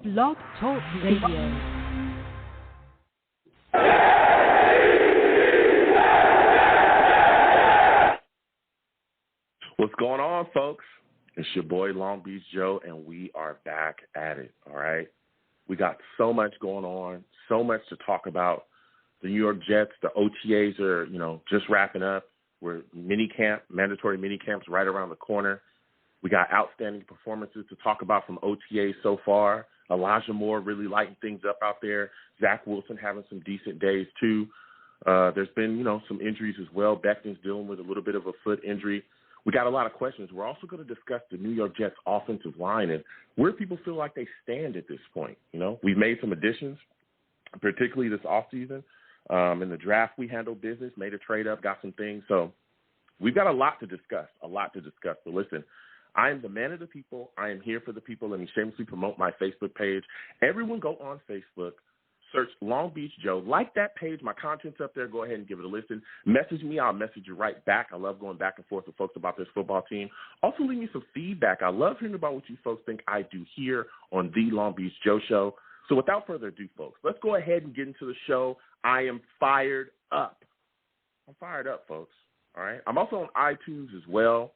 Blog Talk Radio. What's going on, folks? It's your boy Long Beach Joe, and we are back at it, all right? We got so much going on, so much to talk about. The New York Jets, the OTAs are, just wrapping up. We're mandatory mini camps right around the corner. We got outstanding performances to talk about from OTAs so far. Elijah Moore really lighting things up out there. Zach Wilson having some decent days, too. There's been, some injuries as well. Becton's dealing with a little bit of a foot injury. We got a lot of questions. We're also going to discuss the New York Jets offensive line and where people feel like they stand at this point. We've made some additions, particularly this offseason. In the draft, we handled business, made a trade up, got some things. So we've got a lot to discuss. So listen, I am the man of the people. I am here for the people. Let me shamelessly promote my Facebook page. Everyone go on Facebook, search Long Beach Joe. Like that page. My content's up there. Go ahead and give it a listen. Message me. I'll message you right back. I love going back and forth with folks about this football team. Also, leave me some feedback. I love hearing about what you folks think I do here on the Long Beach Joe Show. So without further ado, folks, let's go ahead and get into the show. I am fired up. I'm fired up, folks. All right. I'm also on iTunes as well.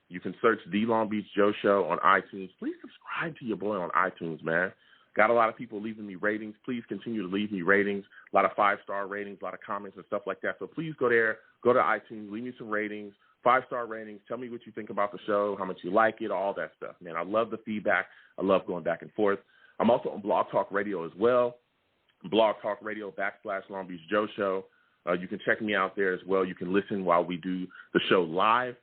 You can search The Long Beach Joe Show on iTunes. Please subscribe to your boy on iTunes, man. Got a lot of people leaving me ratings. Please continue to leave me ratings. A lot of 5-star ratings, a lot of comments and stuff like that. So please go there, go to iTunes, leave me some ratings, 5-star ratings. Tell me what you think about the show, how much you like it, all that stuff, man. I love the feedback. I love going back and forth. I'm also on Blog Talk Radio as well. Blog Talk Radio / Long Beach Joe Show. You can check me out there as well. You can listen while we do the show live,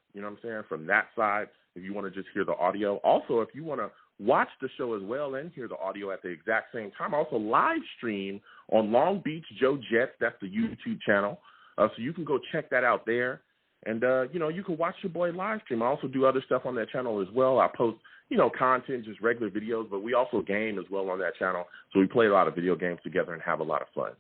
from that side, if you want to just hear the audio. Also, if you want to watch the show as well and hear the audio at the exact same time, I also live stream on Long Beach Joe Jets. That's the YouTube channel. So you can go check that out there. And, you can watch your boy live stream. I also do other stuff on that channel as well. I post, content, just regular videos, but we also game as well on that channel. So we play a lot of video games together and have a lot of fun.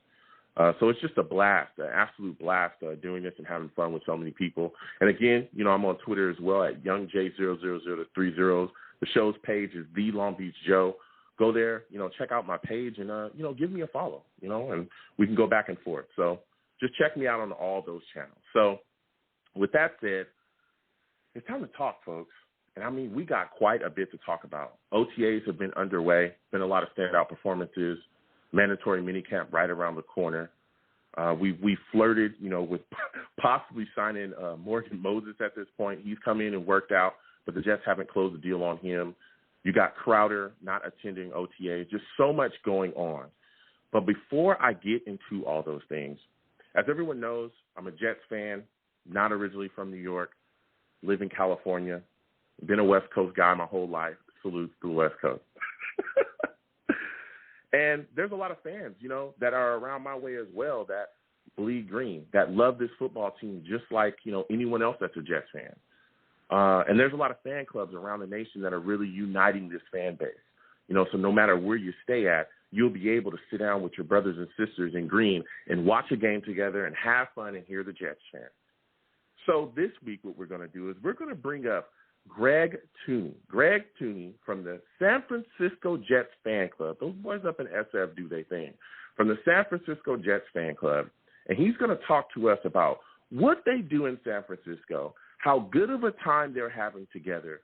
So it's just a blast, an absolute blast doing this and having fun with so many people. And again, I'm on Twitter as well at YoungJ00030. The show's page is The Long Beach Joe. Go there, check out my page and, give me a follow, and we can go back and forth. So just check me out on all those channels. So with that said, it's time to talk, folks. And, we got quite a bit to talk about. OTAs have been underway, been a lot of standout performances, mandatory minicamp right around the corner. We flirted, with possibly signing Morgan Moses at this point. He's come in and worked out, but the Jets haven't closed the deal on him. You got Crowder not attending OTAs, just so much going on. But before I get into all those things, as everyone knows, I'm a Jets fan, not originally from New York, live in California, been a West Coast guy my whole life. Salute to the West Coast. And there's a lot of fans, that are around my way as well that bleed green, that love this football team just like, anyone else that's a Jets fan. And there's a lot of fan clubs around the nation that are really uniting this fan base. So no matter where you stay at, you'll be able to sit down with your brothers and sisters in green and watch a game together and have fun and hear the Jets chant. So this week what we're going to do is we're going to bring up Greg Touhy. Greg Touhy from the San Francisco Jets fan club. Those boys up in SF do their thing. From the San Francisco Jets fan club. And he's going to talk to us about what they do in San Francisco, how good of a time they're having together,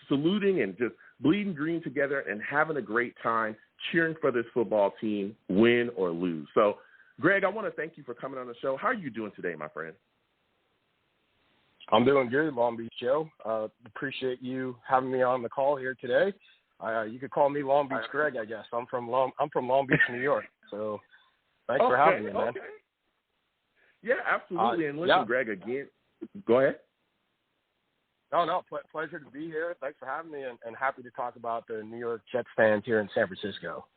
saluting and just bleeding green together and having a great time cheering for this football team, win or lose. So, Greg, I want to thank you for coming on the show. How are you doing today, my friend? I'm doing good, Long Beach Joe. Appreciate you having me on the call here today. You could call me Long Beach Greg, I guess. I'm from Long Beach, New York. So thanks for having me, man. Okay. Yeah, absolutely. And listen, Greg, again, go ahead. No, pleasure to be here. Thanks for having me, and happy to talk about the New York Jets fans here in San Francisco.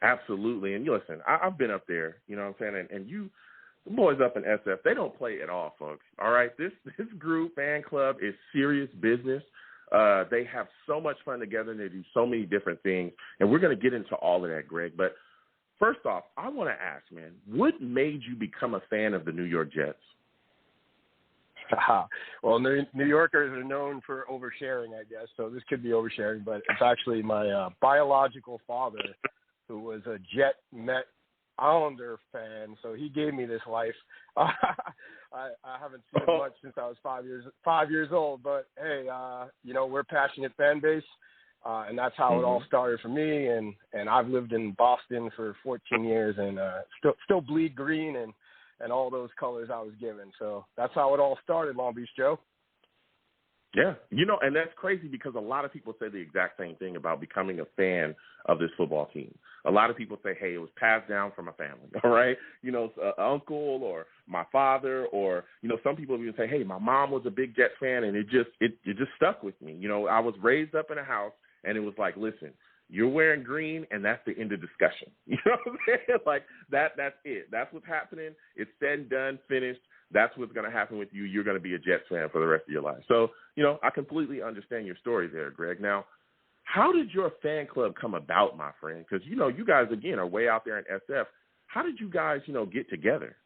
Absolutely. And listen, I've been up there, you know what I'm saying, and you – the boys up in SF, they don't play at all, folks. All right, this group, fan club, is serious business. They have so much fun together, and they do so many different things. And we're going to get into all of that, Greg. But first off, I want to ask, man, what made you become a fan of the New York Jets? Well, New Yorkers are known for oversharing, I guess, so this could be oversharing, but it's actually my biological father who was a Jet, Met, Islander fan, so he gave me this life. I haven't seen it much since I was 5 years old, but hey, we're a passionate fan base, and that's how it all started for me. And I've lived in Boston for 14 years, and still bleed green and all those colors I was given. So that's how it all started, Long Beach Joe. Yeah, and that's crazy because a lot of people say the exact same thing about becoming a fan of this football team. A lot of people say, hey, it was passed down from a family, all right? An uncle or my father, or, some people even say, hey, my mom was a big Jets fan, and it just stuck with me. I was raised up in a house, and it was like, listen, you're wearing green, and that's the end of discussion. You know what I'm saying? Like, that's it. That's what's happening. It's said and done, finished. That's what's going to happen with you. You're going to be a Jets fan for the rest of your life. So, I completely understand your story there, Greg. Now, how did your fan club come about, my friend? Because, you guys, again, are way out there in SF. How did you guys, get together?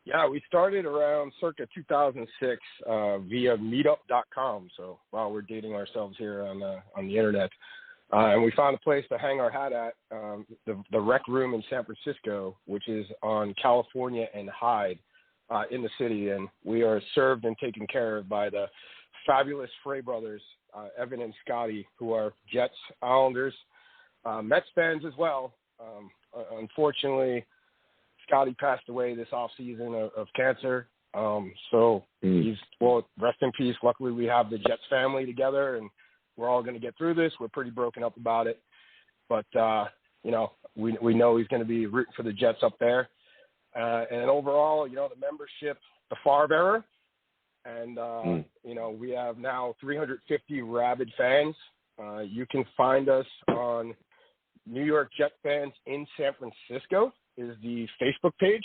Yeah, we started around circa 2006 via meetup.com. So, wow, we're dating ourselves here on the internet. And we found a place to hang our hat at, the Rec Room in San Francisco, which is on California and Hyde in the city. And we are served and taken care of by the fabulous Frey brothers, Evan and Scotty, who are Jets, Islanders, Mets fans as well. Unfortunately, Scotty passed away this offseason of cancer. Rest in peace. Luckily, we have the Jets family together, and we're all going to get through this. We're pretty broken up about it. But, we know he's going to be rooting for the Jets up there. And overall, the membership, the Favre era. And, we have now 350 rabid fans. You can find us on New York Jet Fans in San Francisco is the Facebook page.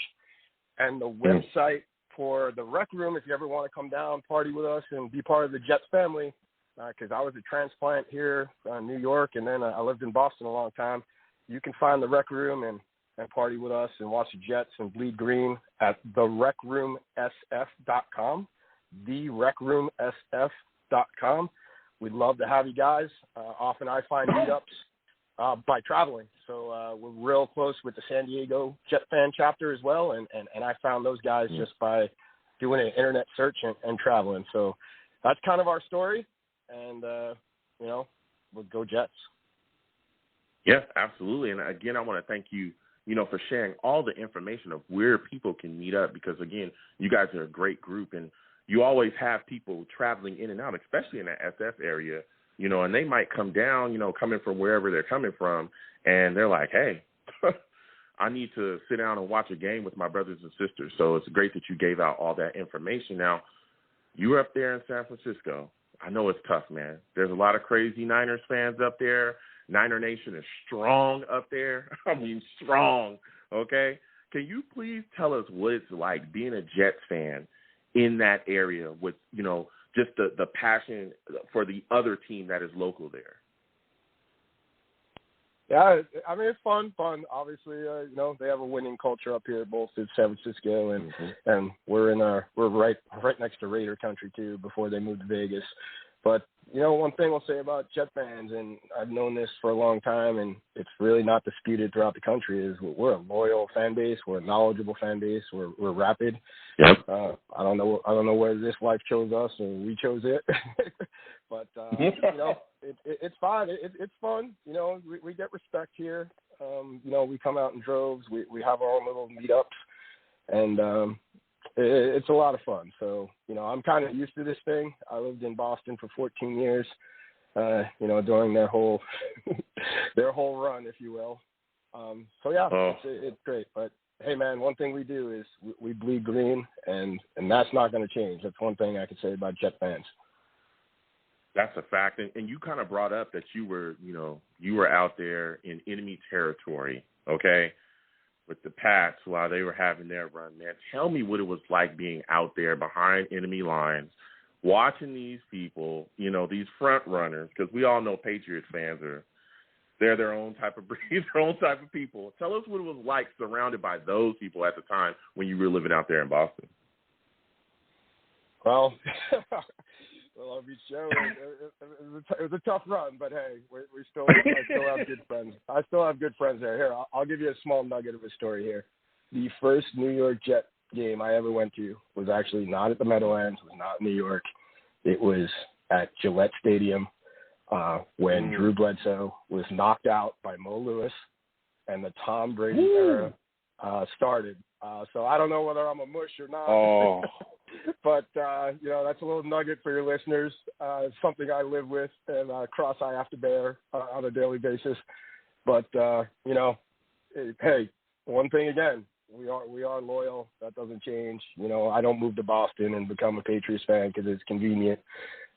And the website for the Rec Room, if you ever want to come down, party with us, and be part of the Jets family, because I was a transplant here in New York, and then I lived in Boston a long time. You can find the Rec Room and party with us and watch the Jets and bleed green at therecroomsf.com, therecroomsf.com. We'd love to have you guys. Often I find meetups by traveling. So we're real close with the San Diego Jet fan chapter as well, and I found those guys just by doing an internet search and traveling. So that's kind of our story. And, we'll go Jets. Yeah, absolutely. And, again, I want to thank you, for sharing all the information of where people can meet up because, again, you guys are a great group. And you always have people traveling in and out, especially in the SF area, and they might come down, coming from wherever they're coming from, and they're like, hey, I need to sit down and watch a game with my brothers and sisters. So it's great that you gave out all that information. Now, you're up there in San Francisco. I know it's tough, man. There's a lot of crazy Niners fans up there. Niner Nation is strong up there. I mean, strong, okay? Can you please tell us what it's like being a Jets fan in that area with, just the passion for the other team that is local there? Yeah, I mean, it's fun. Obviously, they have a winning culture up here, both in San Francisco and we're right next to Raider country too. Before they moved to Vegas, but one thing I'll say about Jet fans, and I've known this for a long time, and it's really not disputed throughout the country, is we're a loyal fan base, we're a knowledgeable fan base, we're rapid. Yep. I don't know whether this life chose us or we chose it, but it's fine. It's fun. We get respect here. We come out in droves. We have our own little meetups, and it's a lot of fun. So, I'm kind of used to this thing. I lived in Boston for 14 years, during their whole run, if you will. It's great. But hey, man, one thing we do is we bleed green, and that's not going to change. That's one thing I can say about Jet fans. That's a fact. And you kind of brought up that you were out there in enemy territory, okay, with the Pats while they were having their run, man. Tell me what it was like being out there behind enemy lines, watching these people, these front runners, because we all know Patriots fans they're their own type of breed, their own type of people. Tell us what it was like surrounded by those people at the time when you were living out there in Boston. Well, Long Beach Joe, it was a tough run, but hey, I still have good friends. I still have good friends there. Here, I'll give you a small nugget of a story here. The first New York Jet game I ever went to was actually not at the Meadowlands. It was not in New York. It was at Gillette Stadium when Drew Bledsoe was knocked out by Mo Lewis and the Tom Brady era started. So I don't know whether I'm a mush or not. Oh. But, that's a little nugget for your listeners. It's something I live with and cross I have to bear on a daily basis. But, hey, one thing again, we are loyal. That doesn't change. I don't move to Boston and become a Patriots fan because it's convenient,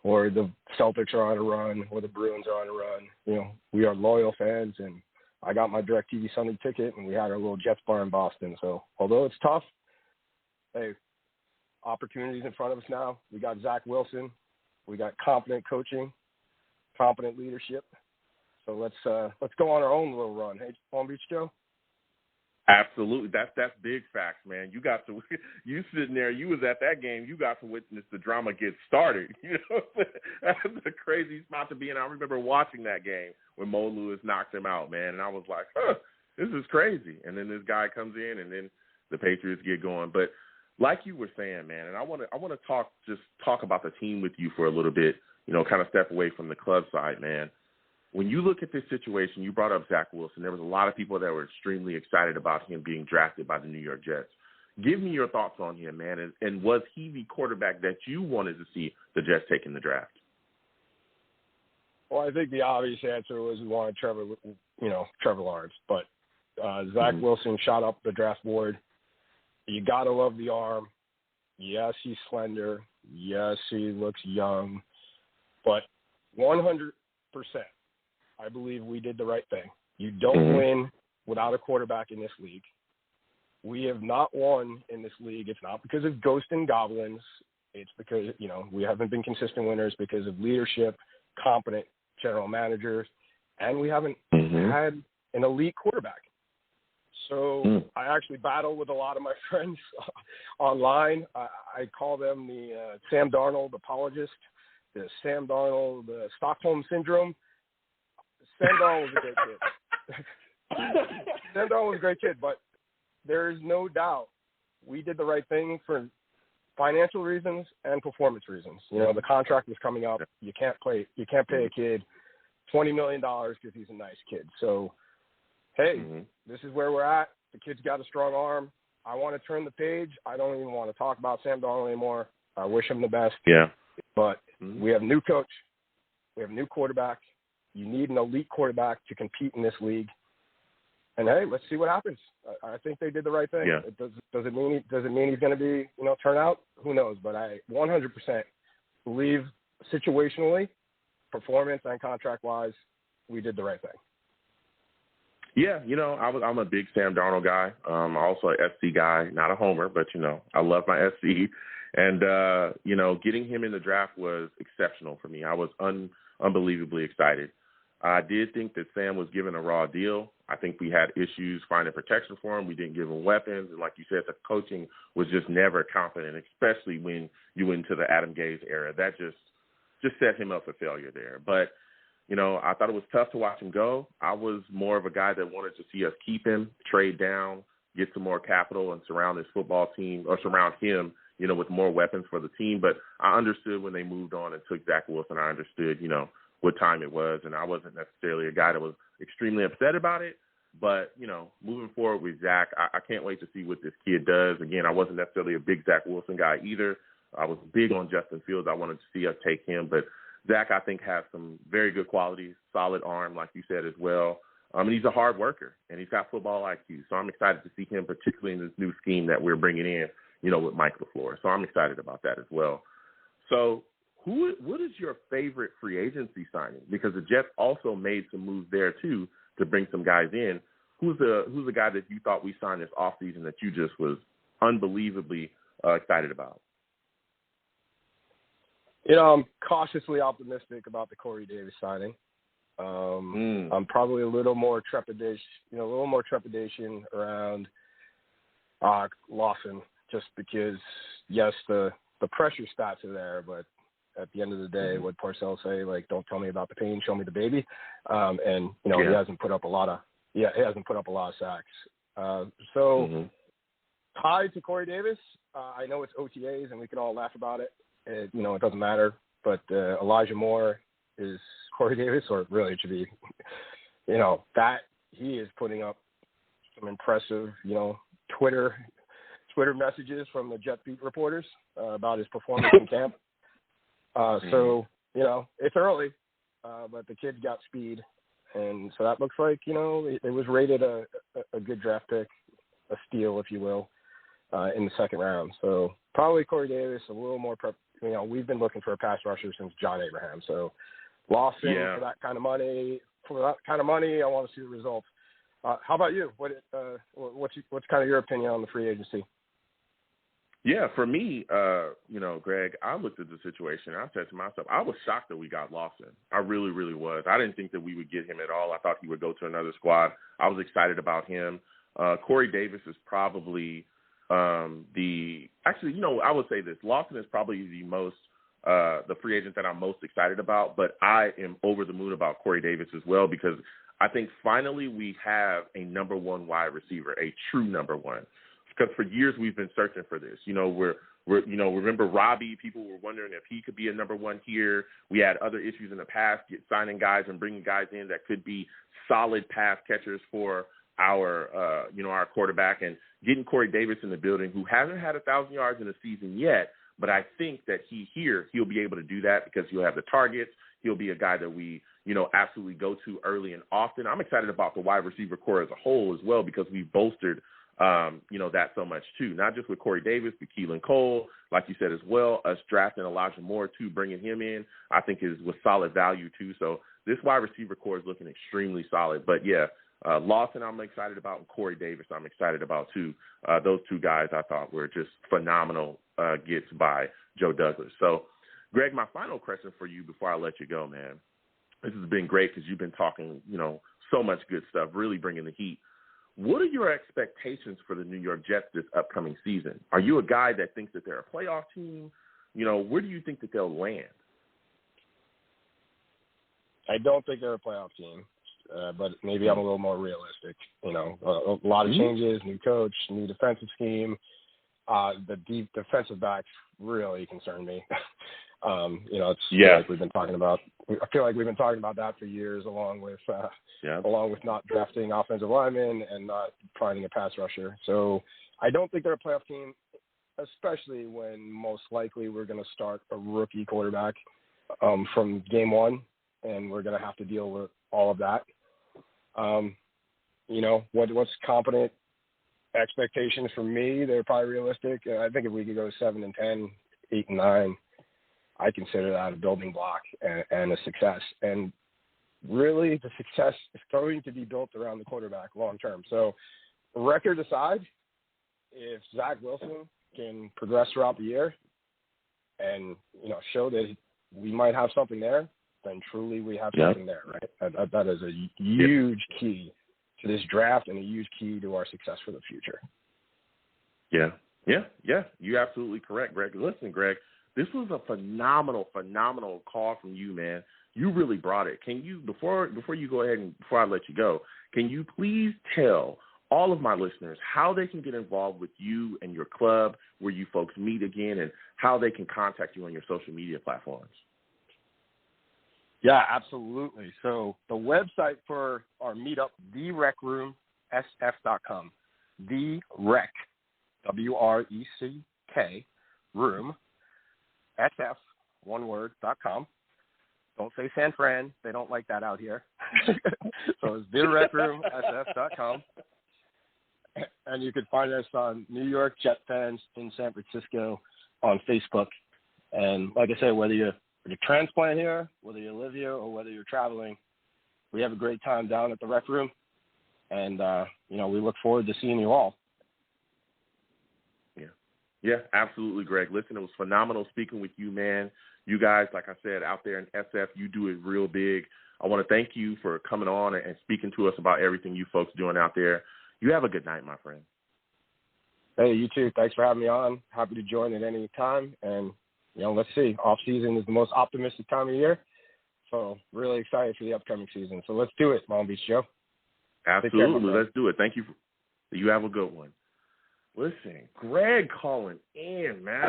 or the Celtics are on a run, or the Bruins are on a run. We are loyal fans, and I got my DirecTV Sunday ticket, and we had our little Jets bar in Boston. So although it's tough, hey, opportunities in front of us now. We got Zach Wilson. We got competent coaching, competent leadership. So let's go on our own little run. Hey, Long Beach Joe? Absolutely. That's big facts, man. You sitting there, you was at that game, you got to witness the drama get started. That's a crazy spot to be in. I remember watching that game when Mo Lewis knocked him out, man, and I was like, this is crazy. And then this guy comes in, and then the Patriots get going. But like you were saying, man, and I want to talk about the team with you for a little bit, kind of step away from the club side, man. When you look at this situation, you brought up Zach Wilson. There was a lot of people that were extremely excited about him being drafted by the New York Jets. Give me your thoughts on him, man. And was he the quarterback that you wanted to see the Jets take in the draft? Well, I think the obvious answer was we wanted Trevor Lawrence. But Zach Wilson shot up the draft board. You got to love the arm. Yes, he's slender. Yes, he looks young. But 100%. I believe we did the right thing. You don't win without a quarterback in this league. We have not won in this league. It's not because of ghosts and goblins. It's because, we haven't been consistent winners because of leadership, competent general managers, and we haven't had an elite quarterback. So I actually battle with a lot of my friends online. I call them the Sam Darnold apologist, the Sam Darnold, the Stockholm Syndrome. Sam Darnold was a great kid. Sam Darnold was a great kid, but there is no doubt we did the right thing for financial reasons and performance reasons. The contract was coming up. You can't pay a kid $20 million because he's a nice kid. So, hey, this is where we're at. The kid's got a strong arm. I want to turn the page. I don't even want to talk about Sam Darnold anymore. I wish him the best. Yeah. But we have a new coach. We have a new quarterback. You need an elite quarterback to compete in this league. And hey, let's see what happens. I think they did the right thing. Yeah. Does it mean he's going to be, turn out? Who knows? But I 100% believe situationally, performance and contract wise, we did the right thing. Yeah, I'm a big Sam Darnold guy. I'm also an SC guy, not a homer, but I love my SC. And getting him in the draft was exceptional for me. I was unbelievably excited. I did think that Sam was given a raw deal. I think we had issues finding protection for him. We didn't give him weapons. And like you said, the coaching was just never confident, especially when you went into the Adam Gase era. That just set him up for failure there. But, I thought it was tough to watch him go. I was more of a guy that wanted to see us keep him, trade down, get some more capital, and surround his football team, or surround him, with more weapons for the team. But I understood when they moved on and took Zach Wilson. I understood, what time it was, and I wasn't necessarily a guy that was extremely upset about it. But, moving forward with Zach, I can't wait to see what this kid does. Again, I wasn't necessarily a big Zach Wilson guy either. I was big on Justin Fields. I wanted to see us take him. But Zach, I think, has some very good qualities, solid arm, like you said, as well. And he's a hard worker, and he's got football IQ. So I'm excited to see him, particularly in this new scheme that we're bringing in, with Mike LaFleur. So I'm excited about that as well. So what is your favorite free agency signing? Because the Jets also made some moves there, too, to bring some guys in. Who's the guy that you thought we signed this offseason that you just was unbelievably excited about? I'm cautiously optimistic about the Corey Davis signing. I'm probably a little more trepidation around Lawson, just because, yes, the the pressure stats are there, but at the end of the day, what Parcells say, like, don't tell me about the pain, show me the baby. And he hasn't put up a lot of sacks. Tied to Corey Davis. I know it's OTAs and we can all laugh about it. It doesn't matter. But Elijah Moore is Corey Davis, or really it should be, that he is putting up some impressive, Twitter messages from the Jet beat reporters about his performance in camp. So, it's early, but the kid's got speed. And so that looks like, it was rated a good draft pick, a steal, if you will, in the second round. So probably Corey Davis, a little more prep. We've been looking for a pass rusher since John Abraham. So Lawson, for that kind of money, I want to see the results. How about you? What's kind of your opinion on the free agency? Yeah, for me, Greg, I looked at the situation and I said to myself, I was shocked that we got Lawson. I really, really was. I didn't think that we would get him at all. I thought he would go to another squad. I was excited about him. Corey Davis is probably I would say this. Lawson is probably the free agent that I'm most excited about, but I am over the moon about Corey Davis as well, because I think finally we have a number one wide receiver, a true number one. Because for years we've been searching for this. Remember Robbie? People were wondering if he could be a number one here. We had other issues in the past, signing guys and bringing guys in that could be solid pass catchers for our quarterback, and getting Corey Davis in the building, who hasn't had 1,000 yards in a season yet. But I think that he'll be able to do that because he'll have the targets. He'll be a guy that we, absolutely go to early and often. I'm excited about the wide receiver core as a whole as well, because we've bolstered that so much too, not just with Corey Davis, but Keelan Cole, like you said as well, us drafting Elijah Moore too, bringing him in, I think is with solid value too. So this wide receiver core is looking extremely solid. But yeah, Lawson I'm excited about, and Corey Davis I'm excited about too. Those two guys I thought were just phenomenal gets by Joe Douglas. So Greg, my final question for you before I let you go, man. This has been great because you've been talking, so much good stuff, really bringing the heat. What are your expectations for the New York Jets this upcoming season? Are you a guy that thinks that they're a playoff team? Where do you think that they'll land? I don't think they're a playoff team, but maybe I'm a little more realistic. A lot of changes, new coach, new defensive scheme. The deep defensive backs really concern me. Like we've been talking about. I feel like we've been talking about that for years, along with not drafting offensive linemen and not finding a pass rusher. So I don't think they're a playoff team, especially when most likely we're going to start a rookie quarterback from game one, and we're going to have to deal with all of that. What's competent expectations for me? They're probably realistic. I think if we could go 7-10, 8-9. I consider that a building block and a success. And really, the success is going to be built around the quarterback long term. So, record aside, if Zach Wilson can progress throughout the year and show that we might have something there, then truly we have something there, right? That is a huge key to this draft and a huge key to our success for the future. Yeah. You're absolutely correct, Greg. Listen, Greg. This was a phenomenal call from you, man. You really brought it. Can you, before you go ahead and before I let you go, can you please tell all of my listeners how they can get involved with you and your club, where you folks meet again, and how they can contact you on your social media platforms? Yeah, absolutely. So the website for our meetup, therecroomsf.com. The Rec, WRECK, room, SF, one word, .com. Don't say San Fran. They don't like that out here. So it's therecroomsf.com. And you can find us on New York Jet Fans in San Francisco on Facebook. And like I said, whether you're a transplant here, whether you live here, or whether you're traveling, we have a great time down at the Rec Room. And, we look forward to seeing you all. Yeah, absolutely, Greg. Listen, it was phenomenal speaking with you, man. You guys, like I said, out there in SF, you do it real big. I want to thank you for coming on and speaking to us about everything you folks doing out there. You have a good night, my friend. Hey, you too. Thanks for having me on. Happy to join at any time. And, let's see. Off season is the most optimistic time of year. So really excited for the upcoming season. So let's do it, Long Beach Joe. Absolutely. Let's do it. Thank you. You have a good one. Listen, Greg calling in, man.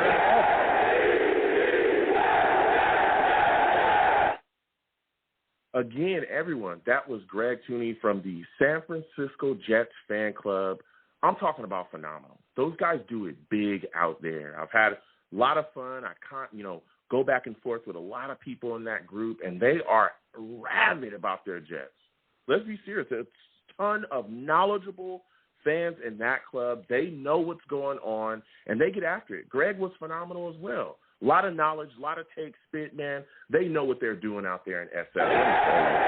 Again, everyone, that was Greg Touhy from the San Francisco Jets fan club. I'm talking about phenomenal. Those guys do it big out there. I've had a lot of fun. I can't, go back and forth with a lot of people in that group, and they are rabid about their Jets. Let's be serious. There's a ton of knowledgeable fans in that club. They know what's going on, and they get after it. Greg was phenomenal as well. A lot of knowledge, a lot of take, spit, man. They know what they're doing out there in SF. Let me tell you.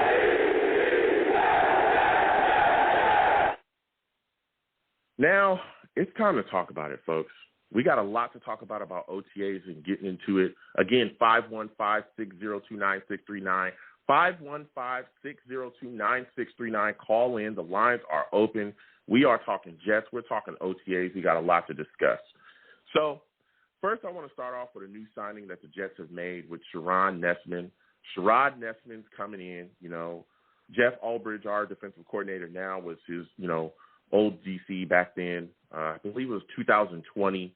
Now, it's time to talk about it, folks. We got a lot to talk about OTAs and getting into it. Again, 515-602-9639. 515-602-9639. Call in. The lines are open. We are talking Jets. We're talking OTAs. We got a lot to discuss. So, first, I want to start off with a new signing that the Jets have made with Sherrod Nessman. Sherrod Nessman's coming in. Jeff Ulbrich, our defensive coordinator now, was his, old DC back then. I believe it was 2020.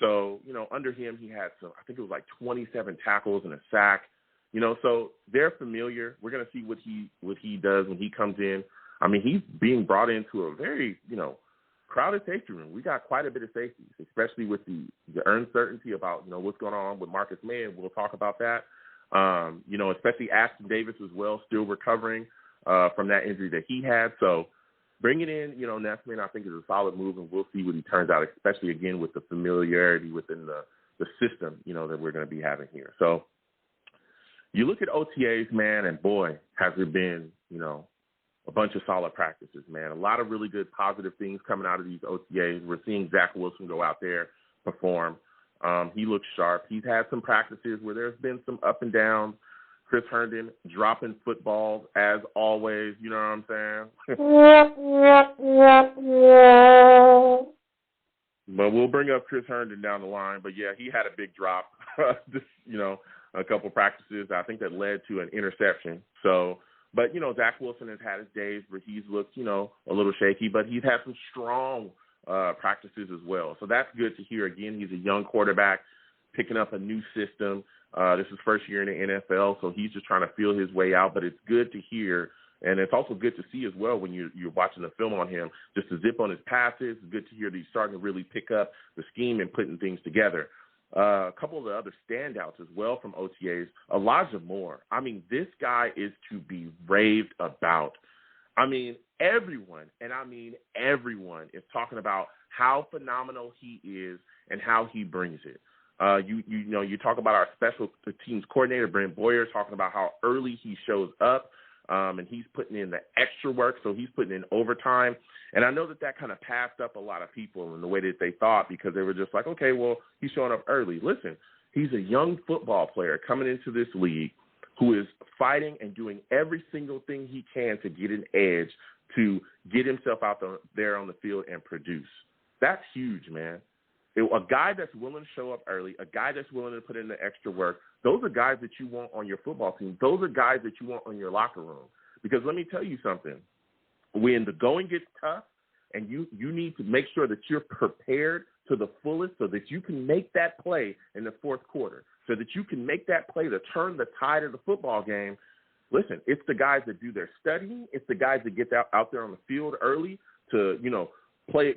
So, under him, he had I think it was like 27 tackles and a sack. So they're familiar. We're going to see what he does when he comes in. I mean, he's being brought into a very, crowded safety room. We got quite a bit of safeties, especially with the uncertainty about, what's going on with Marcus May, and we'll talk about that. Especially Ashton Davis as well, still recovering from that injury that he had. So bringing in, Nessman, I think is a solid move, and we'll see what he turns out, especially, again, with the familiarity within the system, that we're going to be having here. So you look at OTAs, man, and boy, has there been, a bunch of solid practices, man. A lot of really good positive things coming out of these OTAs. We're seeing Zach Wilson go out there, perform. He looks sharp. He's had some practices where there's been some up and downs. Chris Herndon dropping footballs, as always, you know what I'm saying? But we'll bring up Chris Herndon down the line. But, yeah, he had a big drop, a couple practices, I think that led to an interception. So, but, Zach Wilson has had his days where he's looked, a little shaky, but he's had some strong practices as well. So that's good to hear. Again, he's a young quarterback picking up a new system. This is first year in the NFL, so he's just trying to feel his way out. But it's good to hear, and it's also good to see as well when you're watching the film on him, just to zip on his passes. It's good to hear that he's starting to really pick up the scheme and putting things together. A couple of the other standouts as well from OTAs, Elijah Moore. I mean, this guy is to be raved about. I mean, everyone is talking about how phenomenal he is and how he brings it. You talk about our special teams coordinator, Brent Boyer, talking about how early he shows up, and he's putting in the extra work, so he's putting in overtime. And I know that kind of passed up a lot of people in the way that they thought, because they were just like, okay, well, he's showing up early. Listen, he's a young football player coming into this league who is fighting and doing every single thing he can to get an edge, to get himself out there on the field and produce. That's huge, man. A guy that's willing to show up early, a guy that's willing to put in the extra work, those are guys that you want on your football team. Those are guys that you want on your locker room. Because let me tell you something. When the going gets tough and you need to make sure that you're prepared to the fullest so that you can make that play in the fourth quarter, so that you can make that play to turn the tide of the football game, listen, it's the guys that do their studying. It's the guys that get out there on the field early to, play,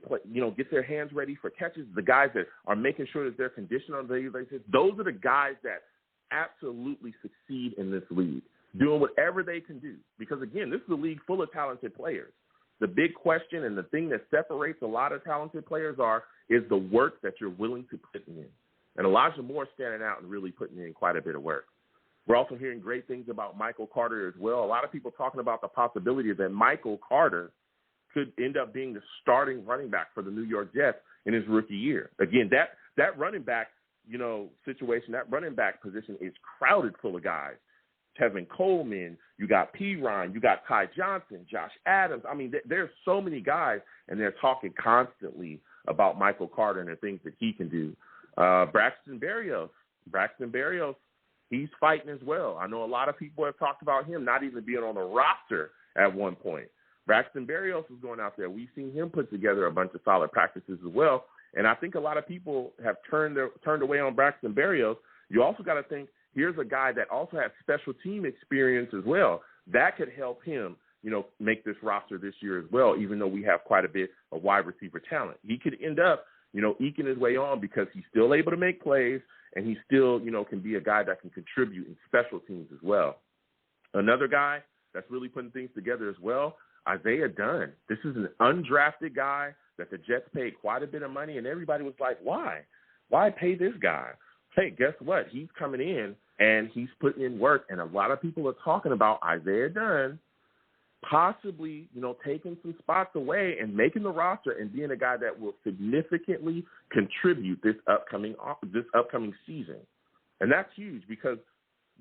get their hands ready for catches. The guys that are making sure that they're conditioned on a daily basis. Those are the guys that absolutely succeed in this league, doing whatever they can do. Because, again, this is a league full of talented players. The big question and the thing that separates a lot of talented players is the work that you're willing to put in. And Elijah Moore standing out and really putting in quite a bit of work. We're also hearing great things about Michael Carter as well. A lot of people talking about the possibility that Michael Carter could end up being the starting running back for the New York Jets in his rookie year. Again, that running back, situation, that running back position is crowded full of guys. Tevin Coleman, you got P. Ryan, you got Ty Johnson, Josh Adams. I mean, there's so many guys, and they're talking constantly about Michael Carter and the things that he can do. Braxton Berrios, he's fighting as well. I know a lot of people have talked about him not even being on the roster at one point. Braxton Berrios is going out there. We've seen him put together a bunch of solid practices as well. And I think a lot of people have turned away on Braxton Berrios. You also got to think, here's a guy that also has special team experience as well. That could help him, make this roster this year as well, even though we have quite a bit of wide receiver talent. He could end up, eking his way on because he's still able to make plays, and he still, can be a guy that can contribute in special teams as well. Another guy that's really putting things together as well, Isaiah Dunn. This is an undrafted guy that the Jets paid quite a bit of money, and everybody was like, why? Why pay this guy? Hey, guess what? He's coming in, and he's putting in work, and a lot of people are talking about Isaiah Dunn possibly, taking some spots away and making the roster and being a guy that will significantly contribute this upcoming season. And that's huge because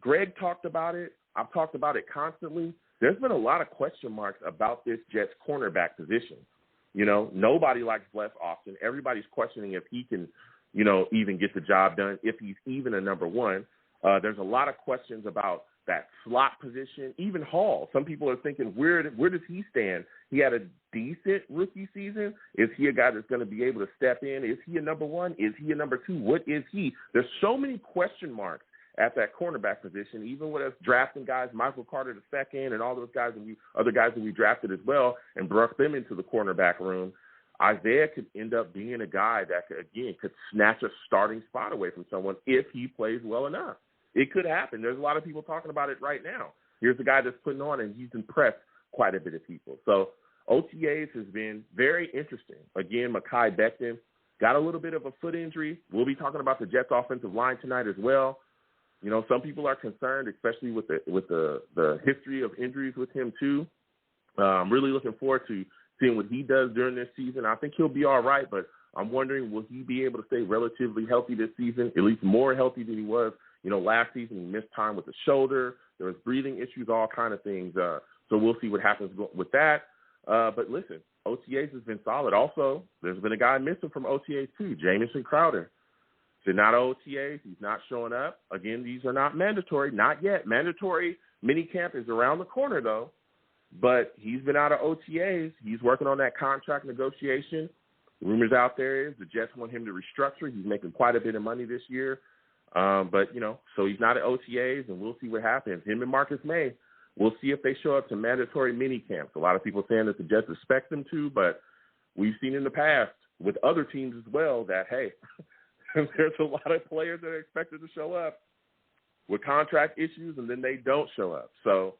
Greg talked about it. I've talked about it constantly. There's been a lot of question marks about this Jets cornerback position. Nobody likes Bless Austin. Everybody's questioning if he can, even get the job done, if he's even a number one. There's a lot of questions about that slot position, even Hall. Some people are thinking, where does he stand? He had a decent rookie season. Is he a guy that's going to be able to step in? Is he a number one? Is he a number two? What is he? There's so many question marks at that cornerback position, even with us drafting guys, Michael Carter II and all those guys and other guys that we drafted as well and brought them into the cornerback room. Isaiah could end up being a guy that could snatch a starting spot away from someone if he plays well enough. It could happen. There's a lot of people talking about it right now. Here's a guy that's putting on, and he's impressed quite a bit of people. So OTAs has been very interesting. Again, Mekhi Becton got a little bit of a foot injury. We'll be talking about the Jets offensive line tonight as well. Some people are concerned, especially with the history of injuries with him too. I'm really looking forward to seeing what he does during this season. I think he'll be all right, but I'm wondering, will he be able to stay relatively healthy this season, at least more healthy than he was, last season. He missed time with the shoulder. There was breathing issues, all kind of things. So we'll see what happens with that. But listen, OTAs has been solid. Also, there's been a guy missing from OTAs too, Jamison Crowder. He's not OTAs. He's not showing up. Again, these are not mandatory. Not yet. Mandatory minicamp is around the corner, though. But he's been out of OTAs. He's working on that contract negotiation. The rumors out there is the Jets want him to restructure. He's making quite a bit of money this year. But so he's not at OTAs, and we'll see what happens. Him and Marcus May, we'll see if they show up to mandatory minicamps. A lot of people saying that the Jets expect them to, but we've seen in the past with other teams as well that, hey, there's a lot of players that are expected to show up with contract issues, and then they don't show up. So,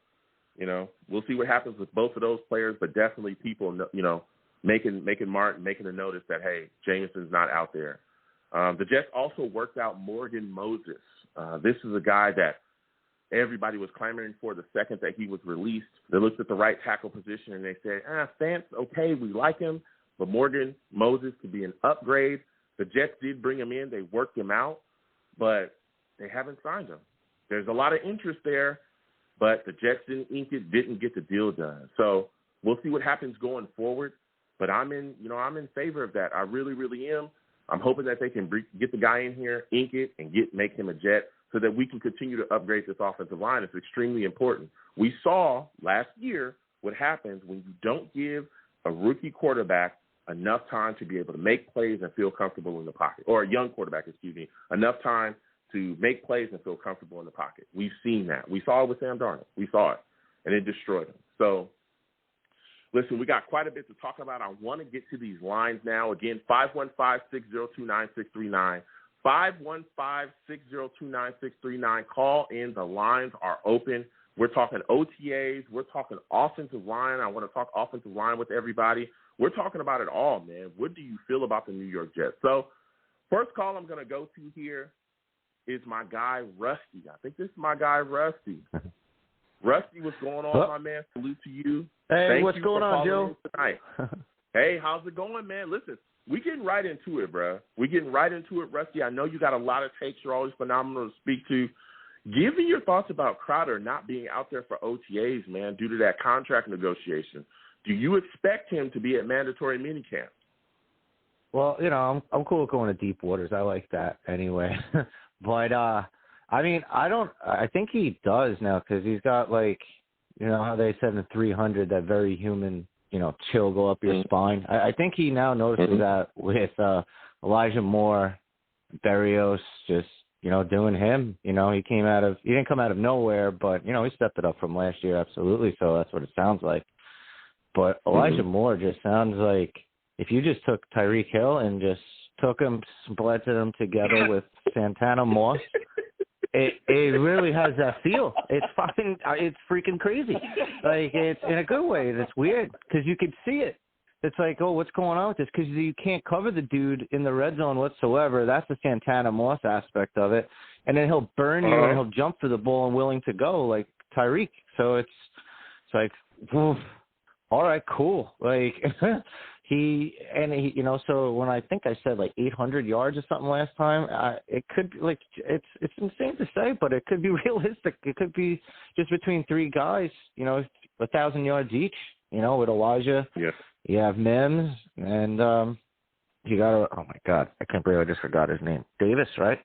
we'll see what happens with both of those players, but definitely people, making a notice that, hey, Jamison's not out there. The Jets also worked out Morgan Moses. This is a guy that everybody was clamoring for the second that he was released. They looked at the right tackle position, and they said, Fant's okay, we like him, but Morgan Moses could be an upgrade. The Jets did bring him in. They worked him out, but they haven't signed him. There's a lot of interest there, but the Jets didn't ink it, didn't get the deal done. So we'll see what happens going forward. But I'm in favor of that. I really, really am. I'm hoping that they can get the guy in here, ink it, and make him a Jet so that we can continue to upgrade this offensive line. It's extremely important. We saw last year what happens when you don't give a rookie quarterback enough time to be able to make plays and feel comfortable in the pocket, or a young quarterback, enough time to make plays and feel comfortable in the pocket. We've seen that. We saw it with Sam Darnold. We saw it, and it destroyed him. So, listen, we got quite a bit to talk about. I want to get to these lines now. Again, 515-602-9639. 515-602-9639. Call in. The lines are open. We're talking OTAs. We're talking offensive line. I want to talk offensive line with everybody. We're talking about it all, man. What do you feel about the New York Jets? So, first call I'm going to go to here is my guy, Rusty. I think this is my guy, Rusty. Rusty, what's going on, my man? Salute to you. Hey, what's going on, Joe? Tonight. Hey, how's it going, man? Listen, we getting right into it, bro. We getting right into it, Rusty. I know you got a lot of takes. You're always phenomenal to speak to. Give me your thoughts about Crowder not being out there for OTAs, man, due to that contract negotiation. Do you expect him to be at mandatory minicamp? Well, I'm cool with going to deep waters. I like that anyway. But, I think he does now because he's got, like, how they said in the 300, that very human, chill go up your spine. I think he now notices that with Elijah Moore, Berrios, just, doing him. He didn't come out of nowhere, but, he stepped it up from last year, absolutely. So that's what it sounds like. But Elijah Moore just sounds like if you just took Tyreek Hill and just took him, splatted them together with Santana Moss, it really has that feel. It's freaking crazy. Like, it's in a good way. It's weird because you could see it. It's like, oh, what's going on with this? Because you can't cover the dude in the red zone whatsoever. That's the Santana Moss aspect of it. And then he'll burn you and he'll jump for the ball and willing to go like Tyreek. So it's like, oof, all right, cool. Like, he, so when I think I said like 800 yards or something last time, it could be like, it's insane to say, but it could be realistic. It could be just between three guys, 1,000 yards each, with Elijah. Yeah. You have Mims, and you got oh my God, I can't believe I just forgot his name. Davis, right?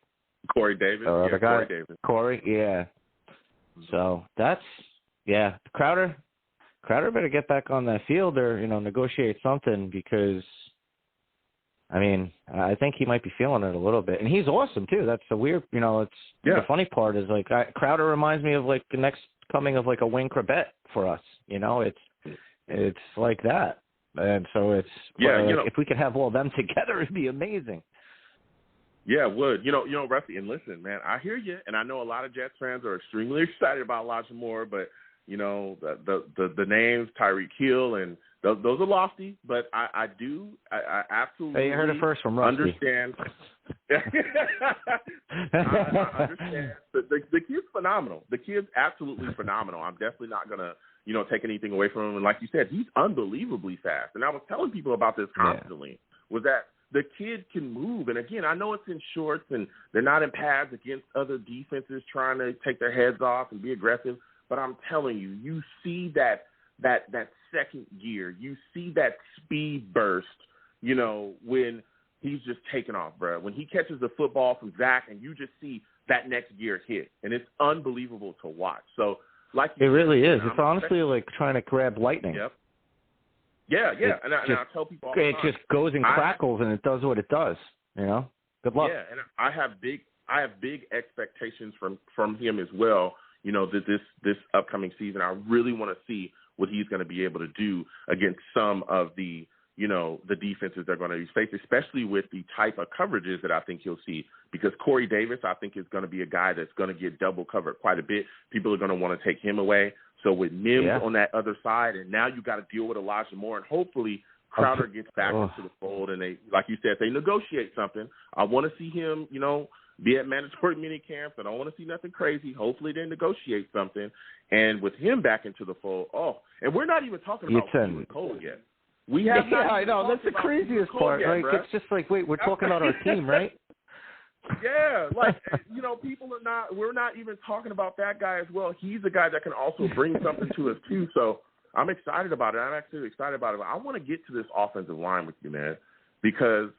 Corey Davis. Corey Davis. Corey, yeah. So that's, Crowder better get back on that field or, negotiate something because, I think he might be feeling it a little bit. And he's awesome, too. That's the weird, the funny part is, like, Crowder reminds me of, like, the next coming of, like, a Wayne Corbett for us. It's like that. And so it's, if we could have all of them together, it'd be amazing. Yeah, it would. Rusty, and listen, man, I hear you. And I know a lot of Jets fans are extremely excited about Elijah Moore, but, the names Tyreek Hill and those are lofty, but I absolutely you heard it first from Rusty. Understand. I understand. The kid's phenomenal. The kid's absolutely phenomenal. I'm definitely not going to, take anything away from him. And like you said, he's unbelievably fast. And I was telling people about this constantly, was that the kid can move. And, again, I know it's in shorts and they're not in pads against other defenses trying to take their heads off and be aggressive. But I'm telling you, you see that second gear. You see that speed burst, when he's just taking off, bro. When he catches the football from Zach and you just see that next gear hit. And it's unbelievable to watch. So, like you it really is. It's honestly like trying to grab lightning. Yep. Yeah. And I tell people all the time, it just goes and crackles and it does what it does. Good luck. Yeah, and I have big expectations from him as well. This upcoming season, I really want to see what he's going to be able to do against some of the the defenses they're going to face, especially with the type of coverages that I think he'll see. Because Corey Davis, I think, is going to be a guy that's going to get double covered quite a bit. People are going to want to take him away. So with Mims on that other side, and now you got to deal with Elijah Moore, and hopefully Crowder gets back into the fold, and they, like you said, they negotiate something. I want to see him, be at mandatory mini camps. I don't want to see nothing crazy. Hopefully they negotiate something. And with him back into the fold, and we're not even talking about Cole yet. We have I know. That's the craziest part. Yet, it's just like, wait, we're talking about our team, right? Yeah, we're not even talking about that guy as well. He's a guy that can also bring something to us too. So I'm excited about it. I'm actually excited about it. I want to get to this offensive line with you, man, because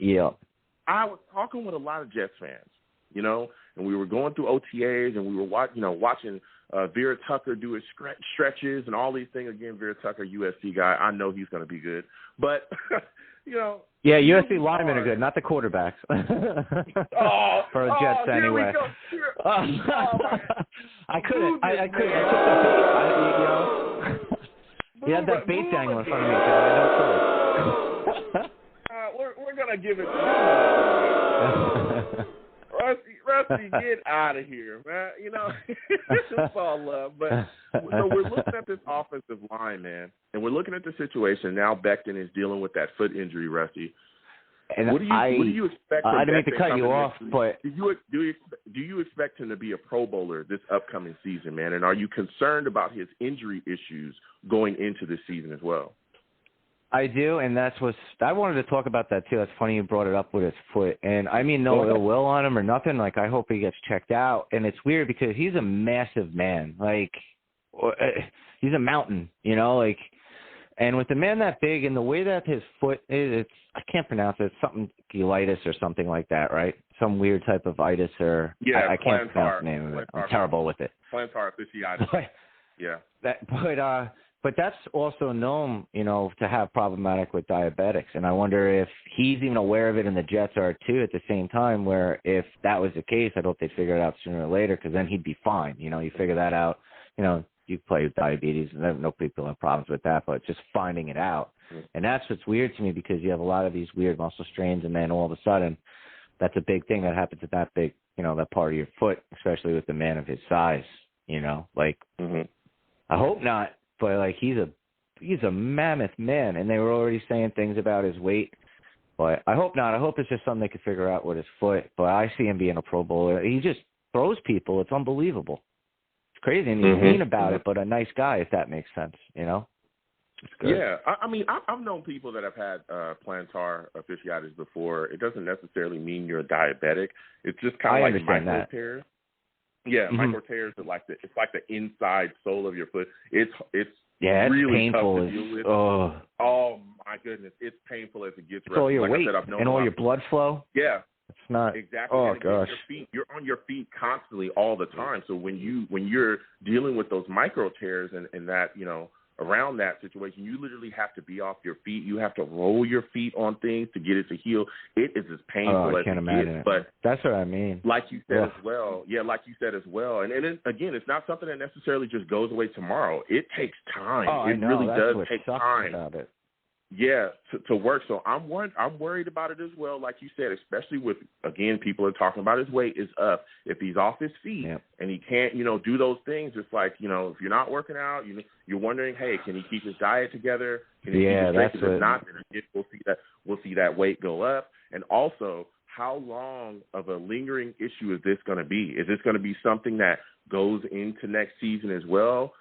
I was talking with a lot of Jets fans, and we were going through OTAs and we were watching VERA-TUCKER do his stretches and all these things. Again, VERA-TUCKER, USC guy. I know he's going to be good, but Yeah, USC linemen are good, not the quarterbacks. For the Jets anyway. I couldn't. I took that bait. You had that bait dangling in front of me, Joe. We're gonna give it to you. Rusty, get out of here, man. It's all love. But so we're looking at this offensive line, man, and we're looking at the situation. Now Becton is dealing with that foot injury, Rusty. And what do you expect? I didn't mean to cut you off, but do you expect him to be a Pro Bowler this upcoming season, man? And are you concerned about his injury issues going into this season as well? I do, and I wanted to talk about that too. That's funny you brought it up with his foot, and I mean no ill will on him or nothing. Like, I hope he gets checked out. And it's weird because he's a massive man. Like, he's a mountain, And with a man that big and the way that his foot is, I can't pronounce it. It's something gelitis or something like that, right? Some weird type of itis or I can't pronounce the name of it. I'm terrible with it. Plantar fasciitis. Yeah. But that's also known, to have problematic with diabetics. And I wonder if he's even aware of it and the Jets are too at the same time, where if that was the case, I hope they'd figure it out sooner or later, because then he'd be fine. You figure that out. You play with diabetes, and no people have problems with that, but just finding it out. And that's what's weird to me, because you have a lot of these weird muscle strains, and then all of a sudden that's a big thing that happens at that big, that part of your foot, especially with a man of his size, I hope not, but he's a mammoth man, and they were already saying things about his weight, but I hope not. I hope it's just something they could figure out with his foot, but I see him being a Pro Bowler. He just throws people. It's unbelievable. Crazy, and he's mean about it, but a nice guy, if that makes sense, It's good. Yeah, I mean, I've known people that have had plantar fasciitis before. It doesn't necessarily mean you're a diabetic. It's just kind of like micro tears. Yeah, micro tears are it's like the inside sole of your foot. It's really painful tough to deal with. Oh my goodness, it's painful as it gets. It's all your weight and all your blood flow. Yeah. It's not exactly. Oh gosh, you're on your feet constantly all the time. So when you're dealing with those micro tears and that around that situation, you literally have to be off your feet. You have to roll your feet on things to get it to heal. It is as painful as it gets. But that's what I mean. Like you said as well. Yeah, like you said as well. And again, it's not something that necessarily just goes away tomorrow. It takes time. Oh, it really does what take sucks time. About it. Yeah, to work. So I'm worried about it as well, like you said, especially with, again, people are talking about his weight is up. If he's off his feet and he can't, do those things, it's like, if you're not working out, you're wondering, hey, can he keep his diet together? Can he keep his that's weight? If not, then we'll see that weight go up. And also, how long of a lingering issue is this going to be? Is this going to be something that goes into next season as well?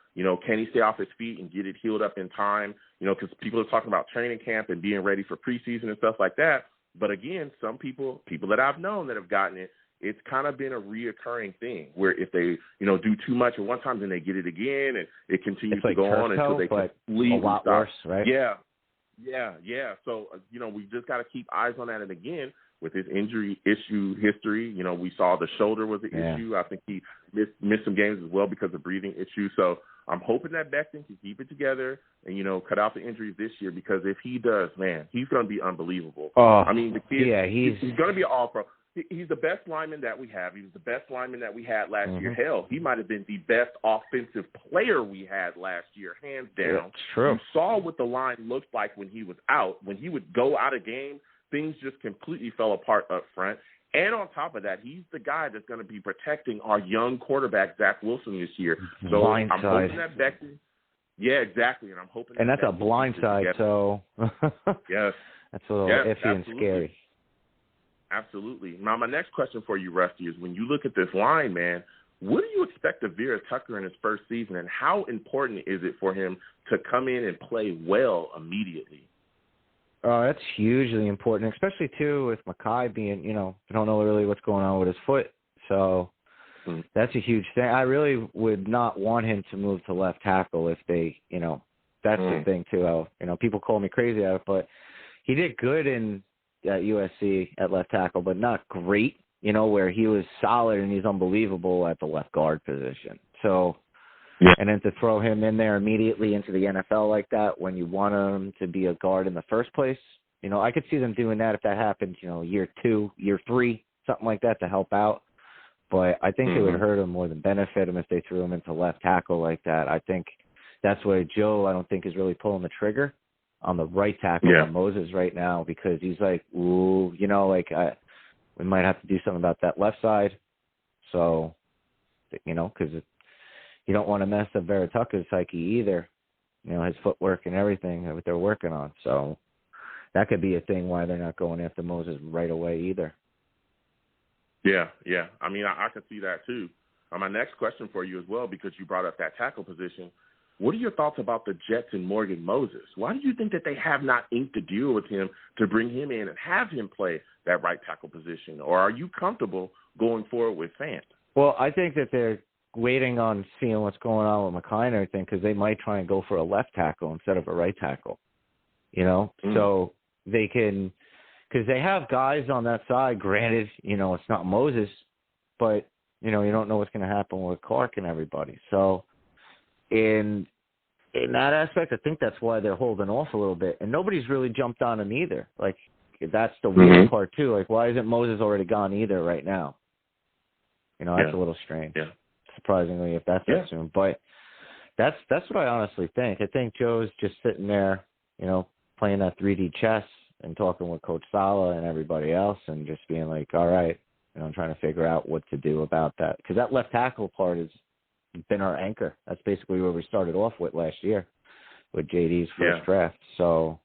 Can he stay off his feet and get it healed up in time? Because people are talking about training camp and being ready for preseason and stuff like that. But again, some people that I've known that have gotten it, it's kind of been a reoccurring thing where if they, do too much at one time, then they get it again, and it continues to go on until they completely a lot stop. Worse, right? Yeah. So, we just got to keep eyes on that. And again, with his injury issue history, we saw the shoulder was an issue. I think he missed some games as well because of breathing issues. So I'm hoping that Becton can keep it together and, cut out the injuries this year, because if he does, man, he's going to be unbelievable. I mean, the kid, he's going to be an all-pro. He's the best lineman that we have. He was the best lineman that we had last year. Hell, he might have been the best offensive player we had last year, hands down. That's true. You saw what the line looked like when he was out. When he would go out of game, things just completely fell apart up front. And on top of that, he's the guy that's going to be protecting our young quarterback, Zach Wilson, this year. So I'm hoping that Becton. Yeah, exactly. And I'm hoping and that's a blind side, so yes. That's a little iffy and scary. Absolutely. Now, my next question for you, Rusty, is when you look at this line, man, what do you expect of VERA-TUCKER in his first season, and how important is it for him to come in and play well immediately? That's hugely important, especially, too, with Makai being, I don't know really what's going on with his foot. So that's a huge thing. I really would not want him to move to left tackle if they, that's the thing, too. People call me crazy at it, but he did good at USC at left tackle, but not great, where he was solid and he's unbelievable at the left guard position. So, and then to throw him in there immediately into the NFL like that when you want him to be a guard in the first place, I could see them doing that if that happens, year 2, year 3, something like that to help out. But I think it would hurt him more than benefit him if they threw him into left tackle like that. I think that's where Joe, I don't think, is really pulling the trigger on the right tackle on Moses right now, because he's like, ooh, we might have to do something about that left side. So, because you don't want to mess up VERA-TUCKER's psyche either, his footwork and everything that they're working on. So that could be a thing why they're not going after Moses right away either. Yeah. I mean, I can see that too. My next question for you as well, because you brought up that tackle position, what are your thoughts about the Jets and Morgan Moses? Why do you think that they have not inked a deal with him to bring him in and have him play that right tackle position? Or are you comfortable going forward with Fant? Well, I think that they're waiting on seeing what's going on with McKay and everything because they might try and go for a left tackle instead of a right tackle, you know? So they can – because they have guys on that side. Granted, you know, it's not Moses, but, you know, you don't know what's going to happen with Clark and everybody. So in that aspect, I think that's why they're holding off a little bit. And nobody's really jumped on him either. Like, that's the weird part, too. Like, why isn't Moses already gone either right now? You know, that's a little strange. Yeah. Surprisingly, if that's that soon. But that's what I honestly think. I think Joe's just sitting there, you know, playing that 3D chess and talking with Coach Sala and everybody else and just being like, all right, you know, I'm trying to figure out what to do about that. Because that left tackle part has been our anchor. That's basically where we started off with last year with JD's first draft. So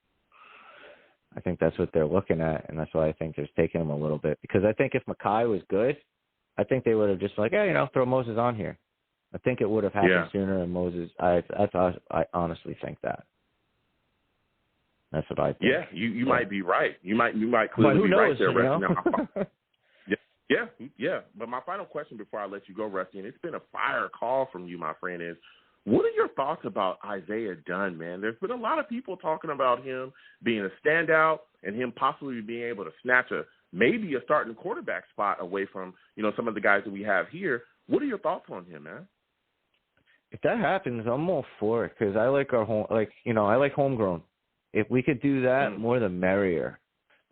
I think that's what they're looking at, and that's why I think they're taking him a little bit. Because I think if McKay was good, I think they would have just like, hey, you know, throw Moses on here. I think it would have happened sooner. And Moses, I honestly think that. That's what I think. Yeah, you might be right. You might clearly be right there, Rusty. Yeah. But my final question before I let you go, Rusty, and it's been a fire call from you, my friend, is what are your thoughts about Isaiah Dunn, man? There's been a lot of people talking about him being a standout and him possibly being able to snatch maybe a starting quarterback spot away from, you know, some of the guys that we have here. What are your thoughts on him, man? If that happens, I'm all for it because I like our home, like, you know, I like homegrown. If we could do that, more the merrier.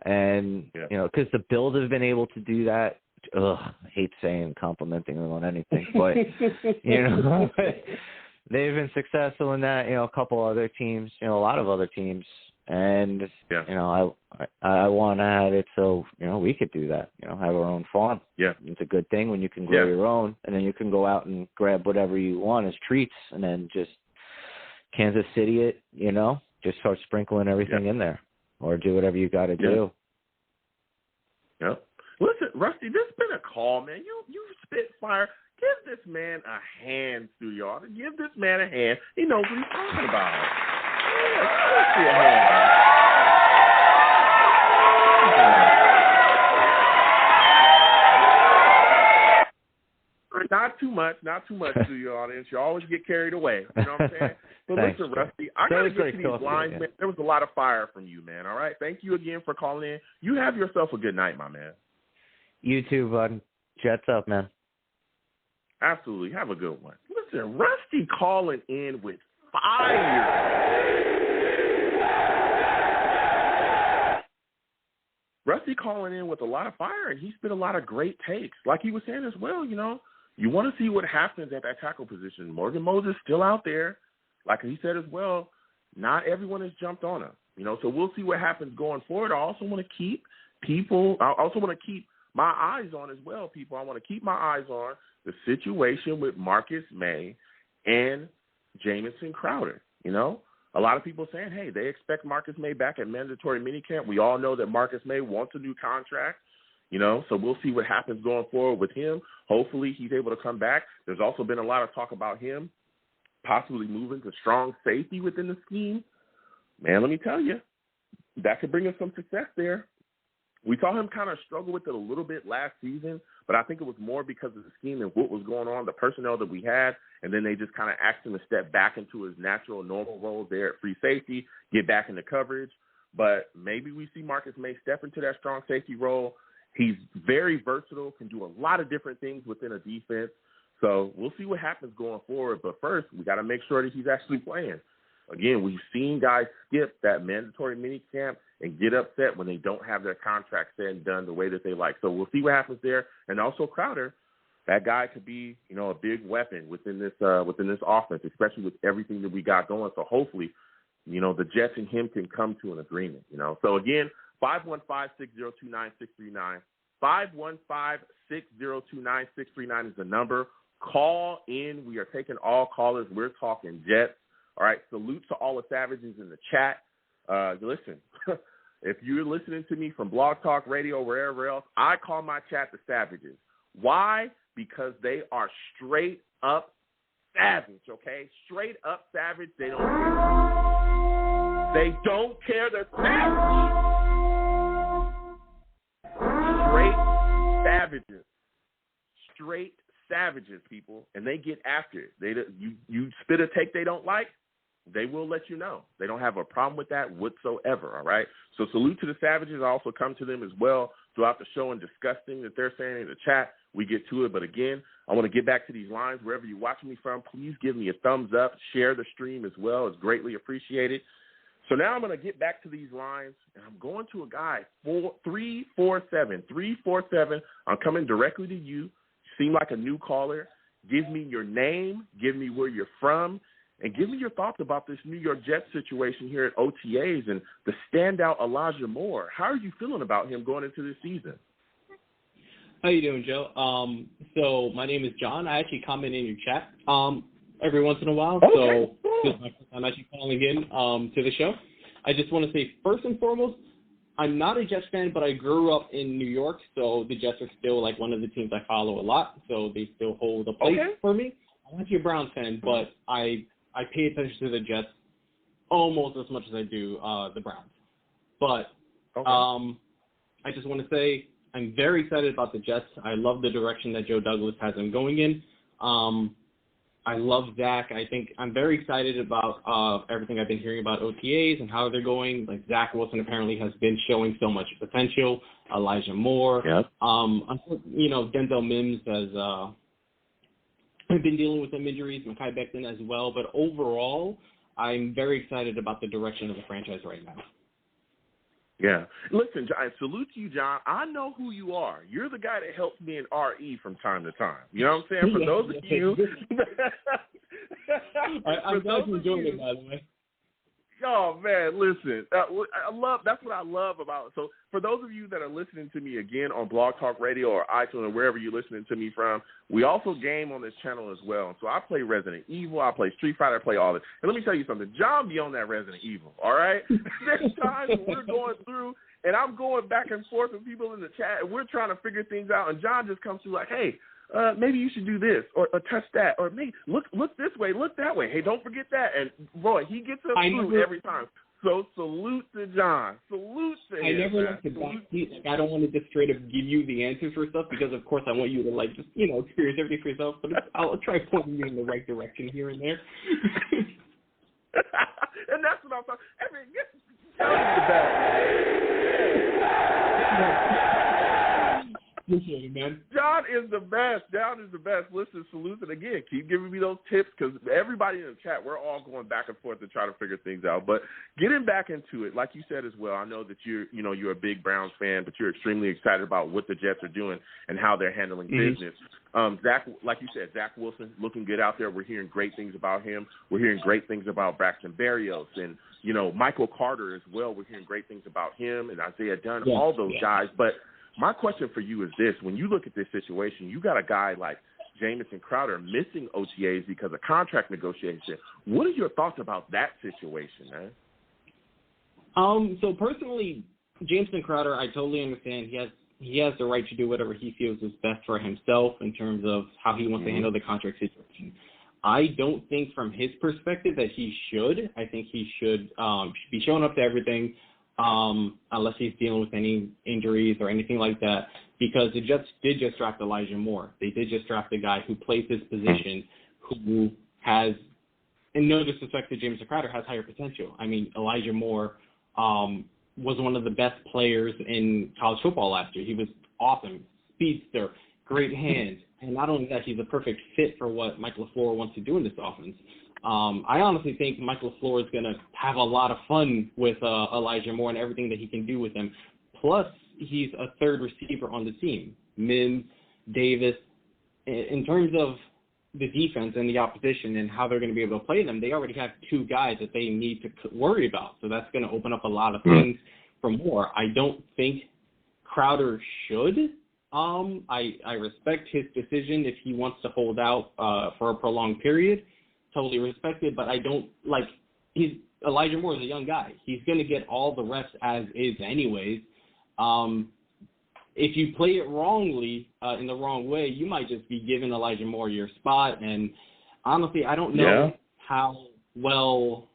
And, you know, because the Bills have been able to do that. I hate saying complimenting them on anything, but, you know, they've been successful in that, you know, a couple other teams, you know, a lot of other teams. And, you know, I want to have it so, you know, we could do that, you know, have our own farm. Yeah. It's a good thing when you can grow your own, and then you can go out and grab whatever you want as treats and then just Kansas City it, you know, just start sprinkling everything in there or do whatever you got to do. Yeah. Listen, Rusty, this has been a call, man. You spit fire. Give this man a hand, y'all. Give this man a hand. He knows what he's talking about. Yeah, give a hand. Not too much to your audience. You always get carried away. You know what I'm saying? But Thanks, listen, Rusty, I got to get to these lines, man. There was a lot of fire from you, man. All right? Thank you again for calling in. You have yourself a good night, my man. You too, bud. Jets up, man. Absolutely. Have a good one. Listen, Rusty calling in with fire. Rusty calling in with a lot of fire, and he spit a lot of great takes. Like he was saying as well, you know, you want to see what happens at that tackle position. Morgan Moses still out there. Like he said as well, not everyone has jumped on him. You know, so we'll see what happens going forward. I also want to keep my eyes on as well, people. I want to keep my eyes on the situation with Marcus May and Jamison Crowder. You know, a lot of people saying, hey, they expect Marcus May back at mandatory minicamp. We all know that Marcus May wants a new contract, you know, so we'll see what happens going forward with him. Hopefully he's able to come back. There's also been a lot of talk about him possibly moving to strong safety within the scheme. Man, let me tell you, that could bring us some success there. We saw him kind of struggle with it a little bit last season, but I think it was more because of the scheme and what was going on, the personnel that we had, and then they just kind of asked him to step back into his natural, normal role there at free safety, get back into coverage. But maybe we see Marcus May step into that strong safety role. He's very versatile, can do a lot of different things within a defense. So we'll see what happens going forward. But first, we got to make sure that he's actually playing. Again, we've seen guys skip that mandatory minicamp and get upset when they don't have their contract said and done the way that they like. So we'll see what happens there. And also Crowder, that guy could be, you know, a big weapon within this offense, especially with everything that we got going. So hopefully, you know, the Jets and him can come to an agreement, you know. So again, 515-602-9639. 515-602-9639 is the number. Call in. We are taking all callers. We're talking Jets. All right, salute to all the savages in the chat. Listen, if you're listening to me from Blog Talk Radio or wherever else, I call my chat the savages. Why? Because they are straight up savage, okay? Straight up savage. They don't care. They don't care. They're savage. Straight savages. Straight savages, people, and they get after it. You spit a take they don't like, they will let you know. They don't have a problem with that whatsoever, all right? So salute to the savages. I also come to them as well throughout the show and discuss things that they're saying in the chat. We get to it. But, again, I want to get back to these lines. Wherever you're watching me from, please give me a thumbs up. Share the stream as well. It's greatly appreciated. So now I'm going to get back to these lines, and I'm going to a guy, 347. 347. I'm coming directly to you. Seem like a new caller. Give me your name. Give me where you're from. And give me your thoughts about this New York Jets situation here at OTAs and the standout Elijah Moore. How are you feeling about him going into this season? How you doing, Joe? So my name is John. I actually comment in your chat every once in a while. Okay. So this is my first time actually calling in to the show. I just want to say, first and foremost, I'm not a Jets fan, but I grew up in New York, so the Jets are still like one of the teams I follow a lot, so they still hold a place for me. I'm actually a Browns fan, but I pay attention to the Jets almost as much as I do the Browns. But I just want to say I'm very excited about the Jets. I love the direction that Joe Douglas has them going in. I love Zach. I think I'm very excited about everything I've been hearing about OTAs and how they're going. Like Zach Wilson apparently has been showing so much potential. Elijah Moore. Yep. Denzel Mims has been dealing with some injuries, Mekhi Becton as well. But overall, I'm very excited about the direction of the franchise right now. Yeah. Listen, John, salute to you, John. I know who you are. You're the guy that helps me in RE from time to time. You know what I'm saying? For those of you. I'm glad you're enjoying it, by the way. Oh, man, listen. That's what I love about it. So for those of you that are listening to me again on Blog Talk Radio or iTunes or wherever you're listening to me from, we also game on this channel as well. So I play Resident Evil, I play Street Fighter, I play all this. And let me tell you something. John be on that Resident Evil, all right? There's times when we're going through and I'm going back and forth with people in the chat and we're trying to figure things out. And John just comes through like, hey, maybe you should do this or touch that or maybe look this way, look that way. Hey, don't forget that. And, boy, he gets us through every time. So salute to John. Salute to him. I never like to backseat. Like, I don't want to just straight up give you the answers for stuff because, of course, I want you to, like, just, experience everything for yourself. But I'll try pointing you in the right direction here and there. And that's what I'm talking about. I mean, John is the best. Appreciate it, man. John is the best. John is the best. Listen, salute, and again, keep giving me those tips because everybody in the chat, we're all going back and forth to try to figure things out. But getting back into it, like you said as well, I know that you're a big Browns fan, but you're extremely excited about what the Jets are doing and how they're handling business. Zach, like you said, Zach Wilson looking good out there. We're hearing great things about him. We're hearing great things about Braxton Berrios and Michael Carter as well. We're hearing great things about him and Isaiah Dunn, all those guys. But my question for you is this. When you look at this situation, you got a guy like Jamison Crowder missing OTAs because of contract negotiation. What are your thoughts about that situation, man? So personally, Jamison Crowder, I totally understand. He has the right to do whatever he feels is best for himself in terms of how he wants to handle the contract situation. I don't think from his perspective that he should. I think he should be showing up to everything, unless he's dealing with any injuries or anything like that, because the Jets did just draft Elijah Moore. They did just draft a guy who plays his position, who has, and no disrespect to James Crowder, has higher potential. I mean, Elijah Moore was one of the best players in college football last year. He was awesome, speedster, great hands, and not only that, he's a perfect fit for what Mike LaFleur wants to do in this offense. I honestly think Mike LaFleur is going to have a lot of fun with Elijah Moore and everything that he can do with him. Plus, he's a third receiver on the team. Mims, Davis. In terms of the defense and the opposition and how they're going to be able to play them, they already have two guys that they need to worry about. So that's going to open up a lot of things for Moore. I don't think Crowder should. I respect his decision if he wants to hold out for a prolonged period. Totally respected, but I don't Elijah Moore is a young guy. He's going to get all the reps as is anyways. If you play it wrongly, in the wrong way, you might just be giving Elijah Moore your spot. And honestly, I don't know how well,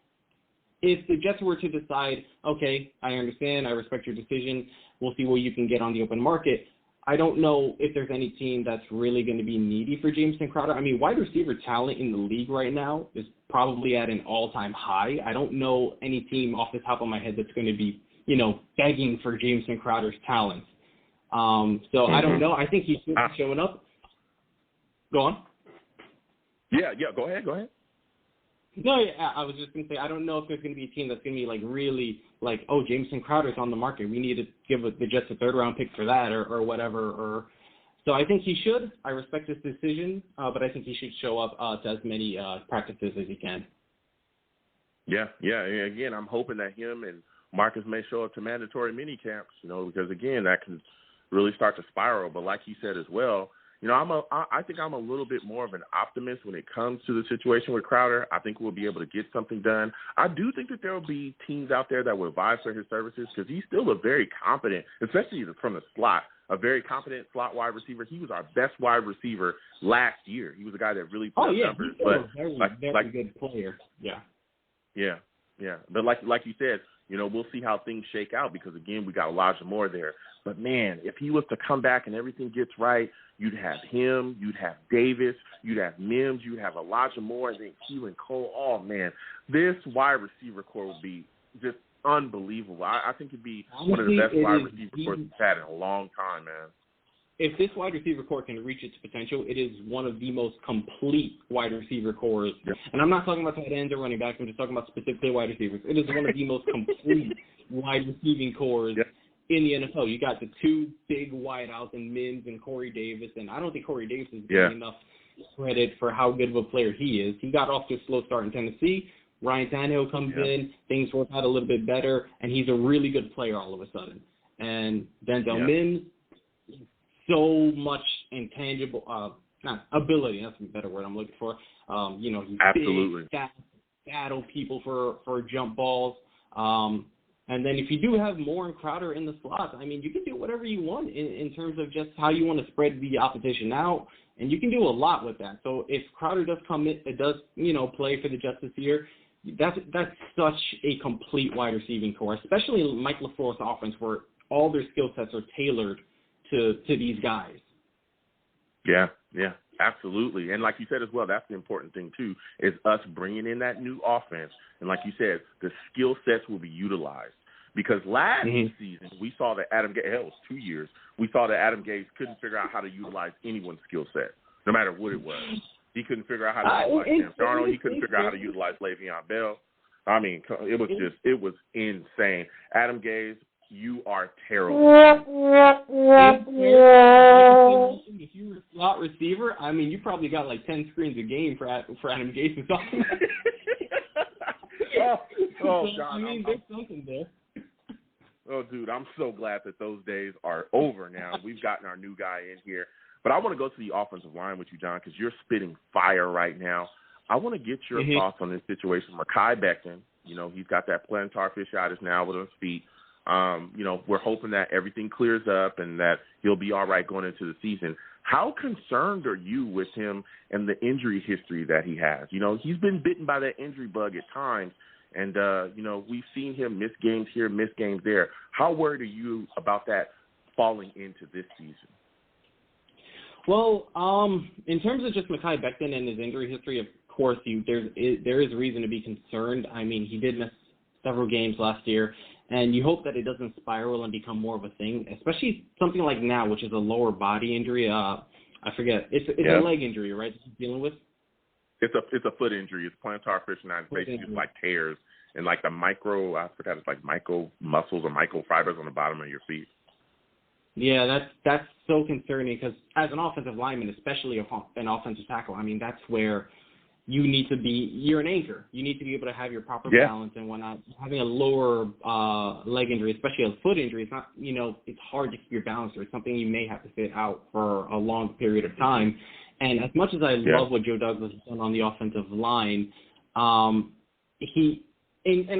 if the Jets were to decide, okay, I understand, I respect your decision, we'll see what you can get on the open market, I don't know if there's any team that's really going to be needy for Jameson Crowder. I mean, wide receiver talent in the league right now is probably at an all-time high. I don't know any team off the top of my head that's going to be, begging for Jameson Crowder's talent. So I don't know. I think he's showing up. Go on. Yeah, go ahead. No, yeah, I was just going to say, I don't know if there's going to be a team that's going to be really Jameson Crowder's on the market. We need to give the Jets a third-round pick for that or whatever. So I think he should. I respect his decision, but I think he should show up to as many practices as he can. Yeah. Again, I'm hoping that him and Marcus may show up to mandatory mini camps, because, again, that can really start to spiral. But like he said as well, I think I'm a little bit more of an optimist when it comes to the situation with Crowder. I think we'll be able to get something done. I do think that there will be teams out there that will vie for his services because he's still a very competent, especially from the slot, a very competent slot wide receiver. He was our best wide receiver last year. He was a guy that really put up numbers. He's a very good player. Yeah. But like you said, we'll see how things shake out because, again, we got Elijah Moore there. But, man, if he was to come back and everything gets right, you'd have him, you'd have Davis, you'd have Mims, you'd have Elijah Moore, and then Keelan Cole. Oh, man, this wide receiver core would be just unbelievable. I think it'd be one of the best wide receiver cores we've had in a long time, man. If this wide receiver core can reach its potential, it is one of the most complete wide receiver cores. Yep. And I'm not talking about tight ends or running backs. I'm just talking about specifically wide receivers. It is one of the most complete wide receiving cores in the NFL. You got the two big wideouts in Mims and Corey Davis, and I don't think Corey Davis is getting enough credit for how good of a player he is. He got off to a slow start in Tennessee. Ryan Tannehill comes in, things work out a little bit better, and he's a really good player all of a sudden. And Denzel Mims, so much intangible, not ability, that's a better word I'm looking for. He's absolutely big, battle people for jump balls. And then if you do have Moore and Crowder in the slots, I mean, you can do whatever you want in terms of just how you want to spread the opposition out, and you can do a lot with that. So if Crowder does come in, it does, play for the Jets this year, that's such a complete wide receiving core, especially in Mike LaFleur's offense where all their skill sets are tailored to these guys. Yeah, absolutely. And like you said as well, that's the important thing too, is us bringing in that new offense. And like you said, the skill sets will be utilized. Because last season, we saw that Adam Gase, it was 2 years, we saw that Adam Gase couldn't figure out how to utilize anyone's skill set, no matter what it was. He couldn't figure out how to utilize Sam Darnold. He couldn't figure out how to utilize Le'Veon Bell. I mean, it was insane. Adam Gase, you are terrible. If you were a slot receiver, I mean, you probably got 10 screens a game for Adam Gase's offense. God. I mean, there's something there. Oh, dude, I'm so glad that those days are over now. We've gotten our new guy in here. But I want to go to the offensive line with you, John, because you're spitting fire right now. I want to get your thoughts on this situation. Mekhi Becton, he's got that plantar fasciitis now with his feet. We're hoping that everything clears up and that he'll be all right going into the season. How concerned are you with him and the injury history that he has? He's been bitten by that injury bug at times, and, we've seen him miss games here, miss games there. How worried are you about that falling into this season? Well, in terms of just Mekhi Becton and his injury history, of course, there is reason to be concerned. I mean, he did miss several games last year. And you hope that it doesn't spiral and become more of a thing, especially something like now, which is a lower body injury. I forget. It's a leg injury, right, that he's dealing with? It's a foot injury. It's plantar fasciitis. Basically, it's like tears and the micro muscles or microfibers on the bottom of your feet. Yeah, that's so concerning because as an offensive lineman, especially an offensive tackle, I mean, that's where you need to be, you're an anchor. You need to be able to have your proper balance and whatnot. Having a lower leg injury, especially a foot injury, it's not, it's hard to keep your balance, or it's something you may have to sit out for a long period of time. And as much as I love what Joe Douglas has done on the offensive line, and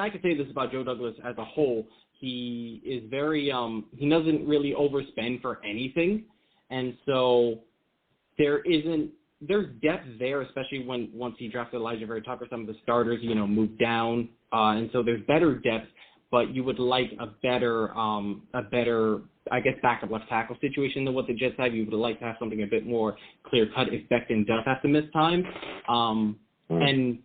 I could say this about Joe Douglas as a whole, he is very, he doesn't really overspend for anything. And so there's depth there, especially once he drafted Elijah VERA-TUCKER, some of the starters, moved down. And so there's better depth, but you would like a better, I guess, backup left tackle situation than what the Jets have. You would like to have something a bit more clear-cut if Becton does have to miss time. And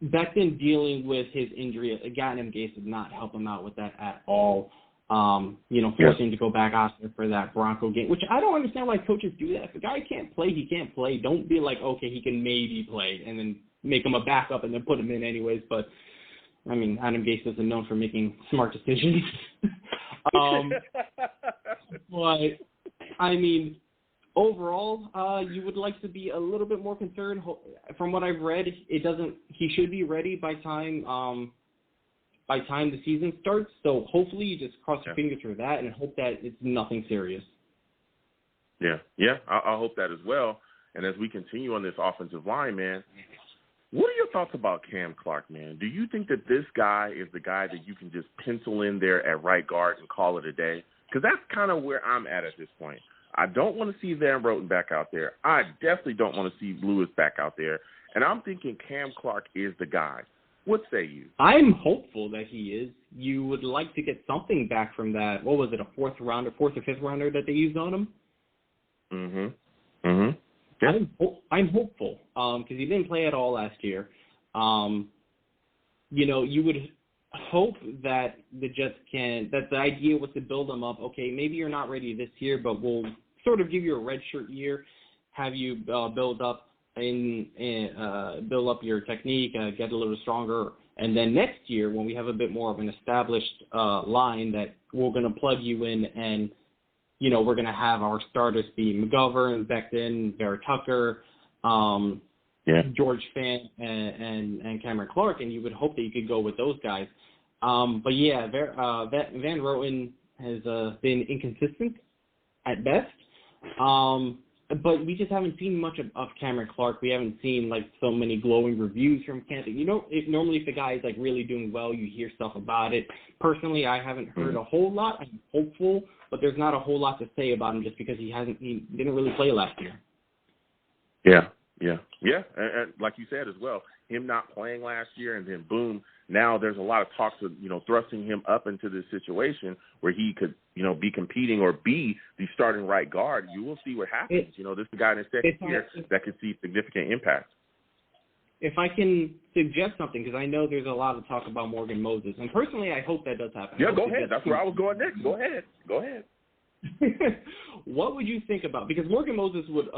Becton dealing with his injury, Adam Gase did not help him out with that at all. Forcing him to go back out there for that Bronco game, which I don't understand why coaches do that. If the guy can't play, he can't play. Don't be like, okay, he can maybe play, and then make him a backup and then put him in anyways. But, I mean, Adam Gase isn't known for making smart decisions. But, I mean, overall, you would like to be a little bit more concerned. From what I've read, he should be ready by time the season starts. So hopefully you just cross your fingers for that and hope that it's nothing serious. Yeah, I hope that as well. And as we continue on this offensive line, man, what are your thoughts about Cam Clark, man? Do you think that this guy is the guy that you can just pencil in there at right guard and call it a day? Because that's kind of where I'm at this point. I don't want to see Van Roten back out there. I definitely don't want to see Lewis back out there. And I'm thinking Cam Clark is the guy. What say you? I'm hopeful that he is. You would like to get something back from that. What was it, a fourth or fifth rounder that they used on him? Yeah. I'm hopeful because he didn't play at all last year. You would hope that the Jets that the idea was to build him up. Okay, maybe you're not ready this year, but we'll sort of give you a redshirt year, have you build up your technique, get a little stronger, and then next year when we have a bit more of an established line that we're going to plug you in and we're going to have our starters be McGovern, Becton, VERA-TUCKER, George Fant, and Cameron Clark, and you would hope that you could go with those guys. But yeah, Van Roten has been inconsistent at best. But we just haven't seen much of Cameron Clark. We haven't seen so many glowing reviews from Canton. Normally if the guy is really doing well, you hear stuff about it. Personally, I haven't heard a whole lot. I'm hopeful, but there's not a whole lot to say about him just because he didn't really play last year. Yeah. And like you said as well, him not playing last year and then boom, now there's a lot of talks of, thrusting him up into this situation where he could, be competing or be the starting right guard. You will see what happens. This is a guy in his second year that could see significant impact. If I can suggest something, because I know there's a lot of talk about Morgan Moses, and personally I hope that does happen. Yeah, go ahead. That's where I was going next. Go ahead. What would you think about, because Morgan Moses would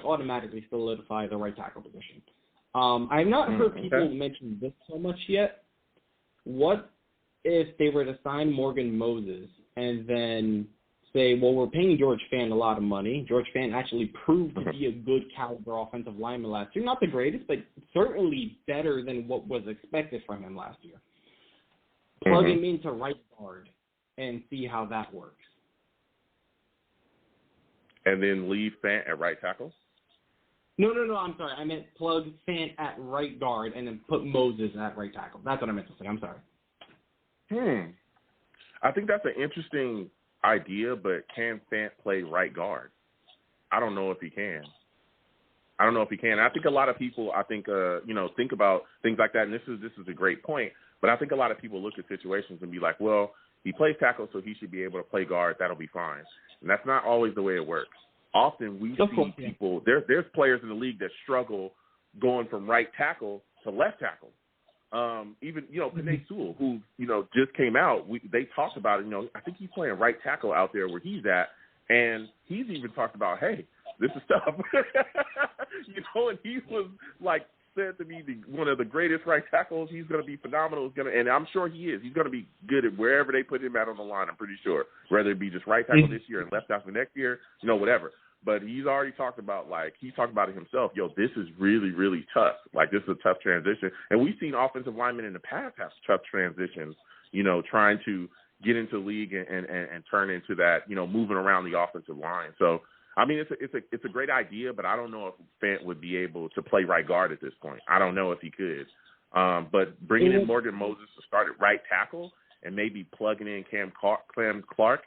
automatically solidify the right tackle position. I've not heard people mention this so much yet. What if they were to sign Morgan Moses and then say, well, we're paying George Fant a lot of money. George Fant actually proved to be a good caliber offensive lineman last year. Not the greatest, but certainly better than what was expected from him last year. Plug him into right guard and see how that works. And then leave Fant at right tackle? No, I'm sorry. I meant plug Fant at right guard and then put Moses at right tackle. That's what I meant to say. I'm sorry. I think that's an interesting idea, but can Fant play right guard? I don't know if he can. I think a lot of people, think about things like that, and this is a great point, but I think a lot of people look at situations and be like, well, he plays tackle, so he should be able to play guard. That'll be fine. And that's not always the way it works. Often we see people, there's players in the league that struggle going from right tackle to left tackle. Even, Penei Sewell, who, just came out, they talked about it, I think he's playing right tackle out there where he's at, and he's even talked about, hey, this is tough. And he was said to be one of the greatest right tackles. He's going to be phenomenal. And I'm sure he is. He's going to be good at wherever they put him out on the line, I'm pretty sure, whether it be just right tackle this year and left tackle next year, whatever. But he's already talked about, he's talked about it himself. This is really, really tough. This is a tough transition. And we've seen offensive linemen in the past have tough transitions, trying to get into the league and turn into that, moving around the offensive line. So, I mean, it's a great idea, but I don't know if Fant would be able to play right guard at this point. I don't know if he could. But bringing in Morgan Moses to start at right tackle and maybe plugging in Cam Clark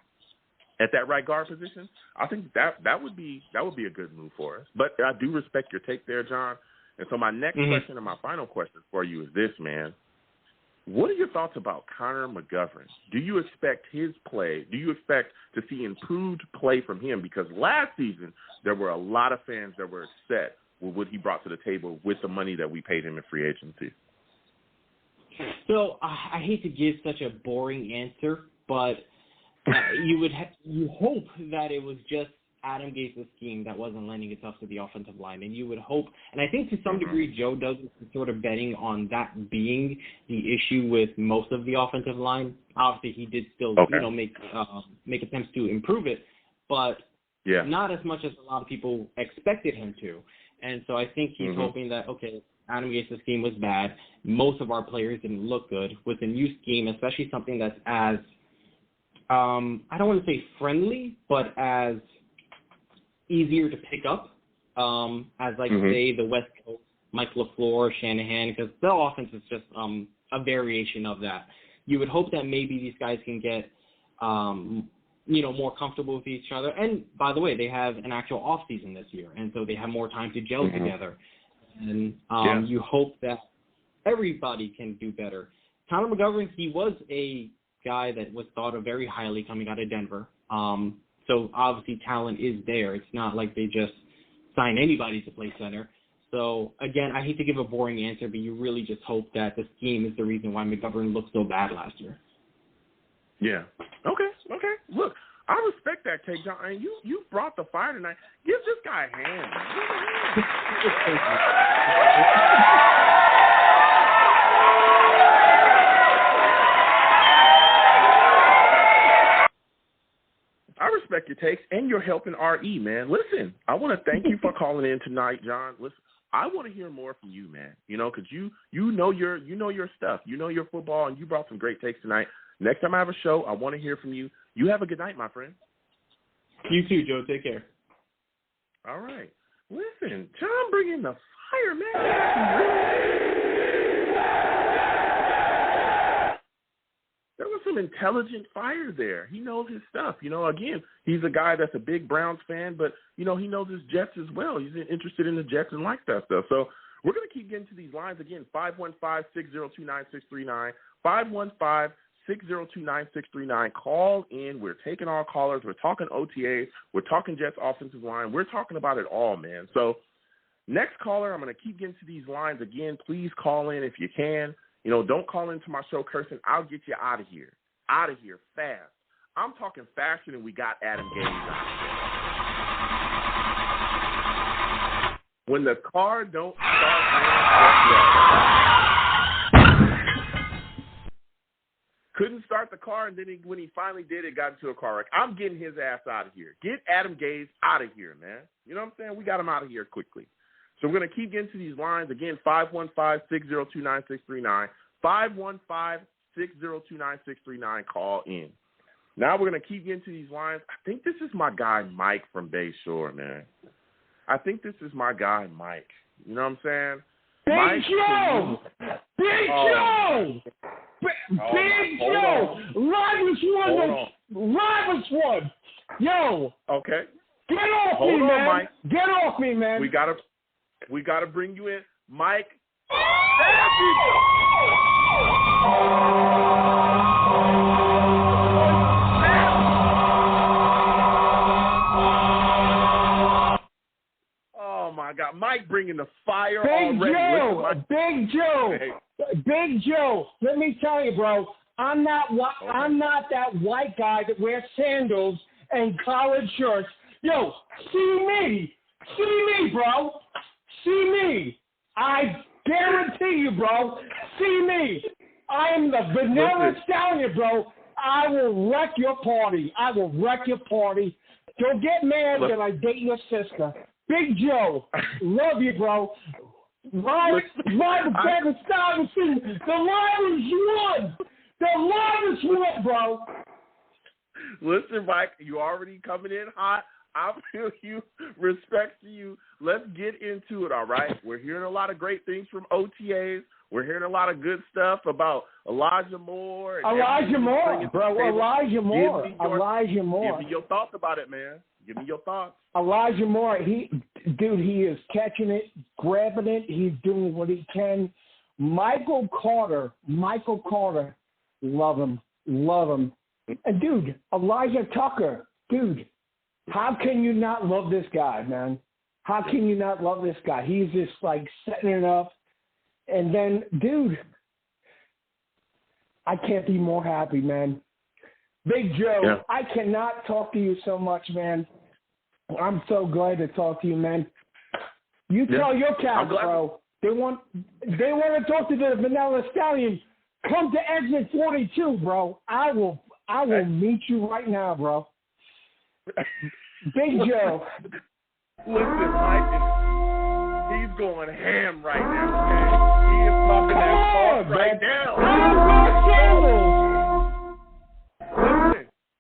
at that right guard position, I think that would be a good move for us. But I do respect your take there, John. And so my next question and my final question for you is this, man. what are your thoughts about Connor McGovern? Do you expect his play? Do you expect to see improved play from him? Because last season there were a lot of fans that were upset with what he brought to the table with the money that we paid him in free agency. So I hate to give such a boring answer, but you hope that it was just Adam Gase's scheme that wasn't lending itself to the offensive line, and you would hope, and I think to some degree Joe does sort of betting on that being the issue with most of the offensive line. Obviously, he did still make attempts to improve it, but not as much as a lot of people expected him to. And so I think he's hoping that, okay, Adam Gase's scheme was bad. Most of our players didn't look good. With a new scheme, especially something that's as, I don't want to say friendly, but as easier to pick up as, like, say, the West Coast, Mike LaFleur, Shanahan, because their offense is just a variation of that. You would hope that maybe these guys can get, more comfortable with each other. And, by the way, they have an actual offseason this year, and so they have more time to gel together. And you hope that everybody can do better. Connor McGovern, he was a guy that was thought of very highly coming out of Denver. So obviously talent is there. It's not like they just sign anybody to play center. So, again, I hate to give a boring answer, but you really just hope that the scheme is the reason why McGovern looked so bad last year. Yeah. Okay. Look, I respect that take, John. And you brought the fire tonight. Give this guy a hand, man. I respect your takes and your help in RE, man. Listen, I want to thank you for calling in tonight, John. Listen, I want to hear more from you, man. Because you know your stuff. You know your football, and you brought some great takes tonight. Next time I have a show, I want to hear from you. You have a good night, my friend. You too, Joe. Take care. All right. Listen, John bringing the fire, man. There was some intelligent fire there. He knows his stuff. Again, he's a guy that's a big Browns fan, but, he knows his Jets as well. He's interested in the Jets and likes that stuff. So we're going to keep getting to these lines again, 515-602-9639, 515-602-9639. Call in. We're taking all callers. We're talking OTAs. We're talking Jets offensive line. We're talking about it all, man. So next caller, I'm going to keep getting to these lines again. Please call in if you can. Don't call into my show cursing. I'll get you out of here. Out of here fast. I'm talking faster than we got Adam Gaze out. When the car don't start, couldn't start the car, and then when he finally did, it got into a car wreck. I'm getting his ass out of here. Get Adam Gaze out of here, man. You know what I'm saying? We got him out of here quickly. So we're going to keep getting to these lines. Again, 515-602-9639. 515-602-9639. Call in. Now we're going to keep getting to these lines. I think this is my guy, Mike from Bayshore, man. I think this is my guy, Mike. You know what I'm saying? Big Joe! Big Joe! Big Joe! Livest one! Yo! Okay. Get off me, man! Mike. Get off me, man! We gotta bring you in. Mike. Oh my God, Mike bringing the fire already. Big Joe. Let me tell you, bro. I'm not that white guy that wears sandals and collared shirts. Yo, see me, bro. See me. I guarantee you, bro. See me. I am the vanilla stallion, bro. I will wreck your party. Don't get mad that I date your sister. Big Joe, love you, bro. Live Kevin Stuyvesant. The livest one, bro. Listen, Mike, you already coming in hot. I feel you. Respect to you. Let's get into it, all right? We're hearing a lot of great things from OTAs. We're hearing a lot of good stuff about Elijah Moore. Elijah Moore. Give me your thoughts about it, man. Give me your thoughts. Elijah Moore, he is catching it, grabbing it. He's doing what he can Michael Carter, love him. And, dude, Elijah Tucker, dude, how can you not love this guy, man? How can you not love this guy? He's just, like, setting it up. And then, dude, I can't be more happy, man. Big Joe, I cannot talk to you so much, man. I'm so glad to talk to you, man. You tell your cats, bro. They want to talk to the Vanilla Stallion. Come to exit 42, bro. I will meet you right now, bro. Big Joe. Listen, Mike, he's going ham right now, okay? He is talking that talk right now.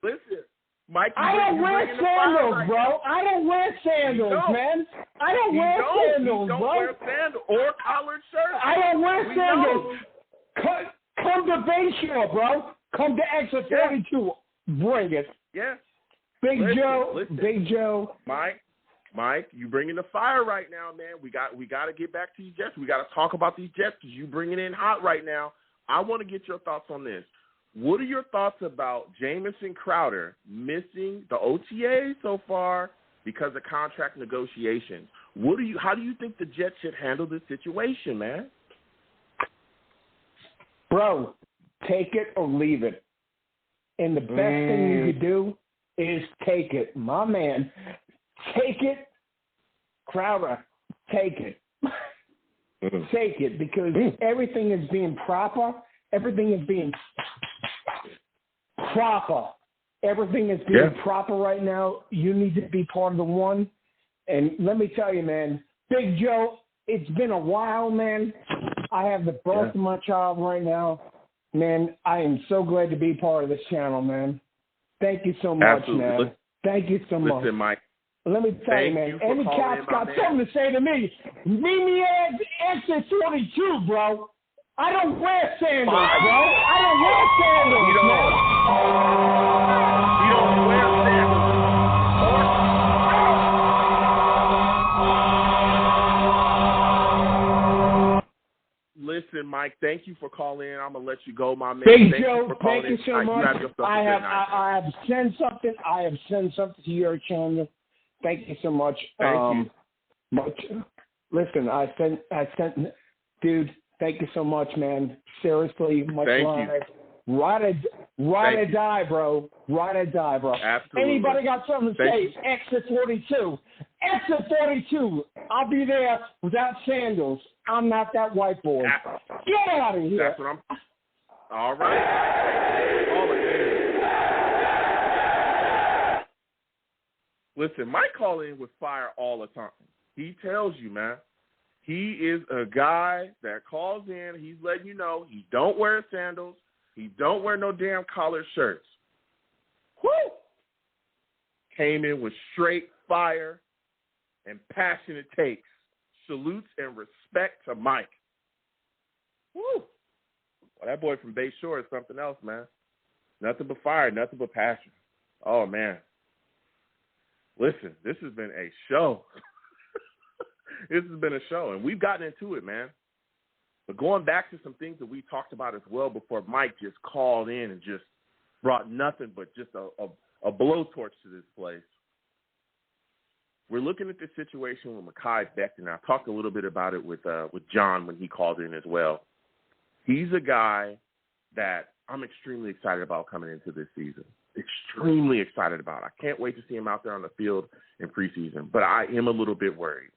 Listen, Mike. I don't wear sandals, bro. I don't wear sandals, man. I don't wear sandals, bro. Don't wear sandals or collared shirts. I don't wear sandals. Come to Bayshore, bro. Come to exit 42. Bring it. Yeah. Big Joe. Mike, you bringing the fire right now, man. We got to get back to these Jets. We got to talk about these Jets because you bringing in hot right now. I want to get your thoughts on this. What are your thoughts about Jamison Crowder missing the OTAs so far because of contract negotiations? How do you think the Jets should handle this situation, man? Bro, take it or leave it. And the best thing you could do is take it. My man, take it. Crowder, take it. Take it because everything is being proper. Everything is being proper. Everything is being proper right now. You need to be part of the one. And let me tell you, man, Big Joe, it's been a while, man. I have the birth of my child right now. Man, I am so glad to be part of this channel, man. Thank you so much, man. Thank you so much. Listen, Mike. Let me tell you, man, any cat's got something to say to me. Meet me at exit 42, bro. I don't wear sandals, bro. I don't wear sandals, man. You don't wear sandals. Listen, Mike, thank you for calling in. I'm going to let you go, my man. Big Joe, thank you so much. I have sent something. To your channel. Thank you so much. Thank you. Listen, I sent, dude, thank you so much, man. Seriously, much love. Ride or die, bro. Ride or die, bro. Absolutely. Anybody got something to say? Exit 42. Exit 42. I'll be there without sandals. I'm not that white boy. Get out of here. That's what I'm. All right. Listen, Mike call in with fire all the time. He tells you, man. He is a guy that calls in. He's letting you know he don't wear sandals. He don't wear no damn collared shirts. Woo! Came in with straight fire and passionate takes. Salutes and respect to Mike. Woo! Well, that boy from Bayshore is something else, man. Nothing but fire, nothing but passion. Oh, man. Listen, this has been a show. This has been a show, and we've gotten into it, man. But going back to some things that we talked about as well before Mike just called in and just brought nothing but just a blowtorch to this place. We're looking at this situation with Mekhi Becton. I talked a little bit about it with John when he called in as well. He's a guy that I'm extremely excited about coming into this season. Extremely excited about. I can't wait to see him out there on the field in preseason, but I am a little bit worried.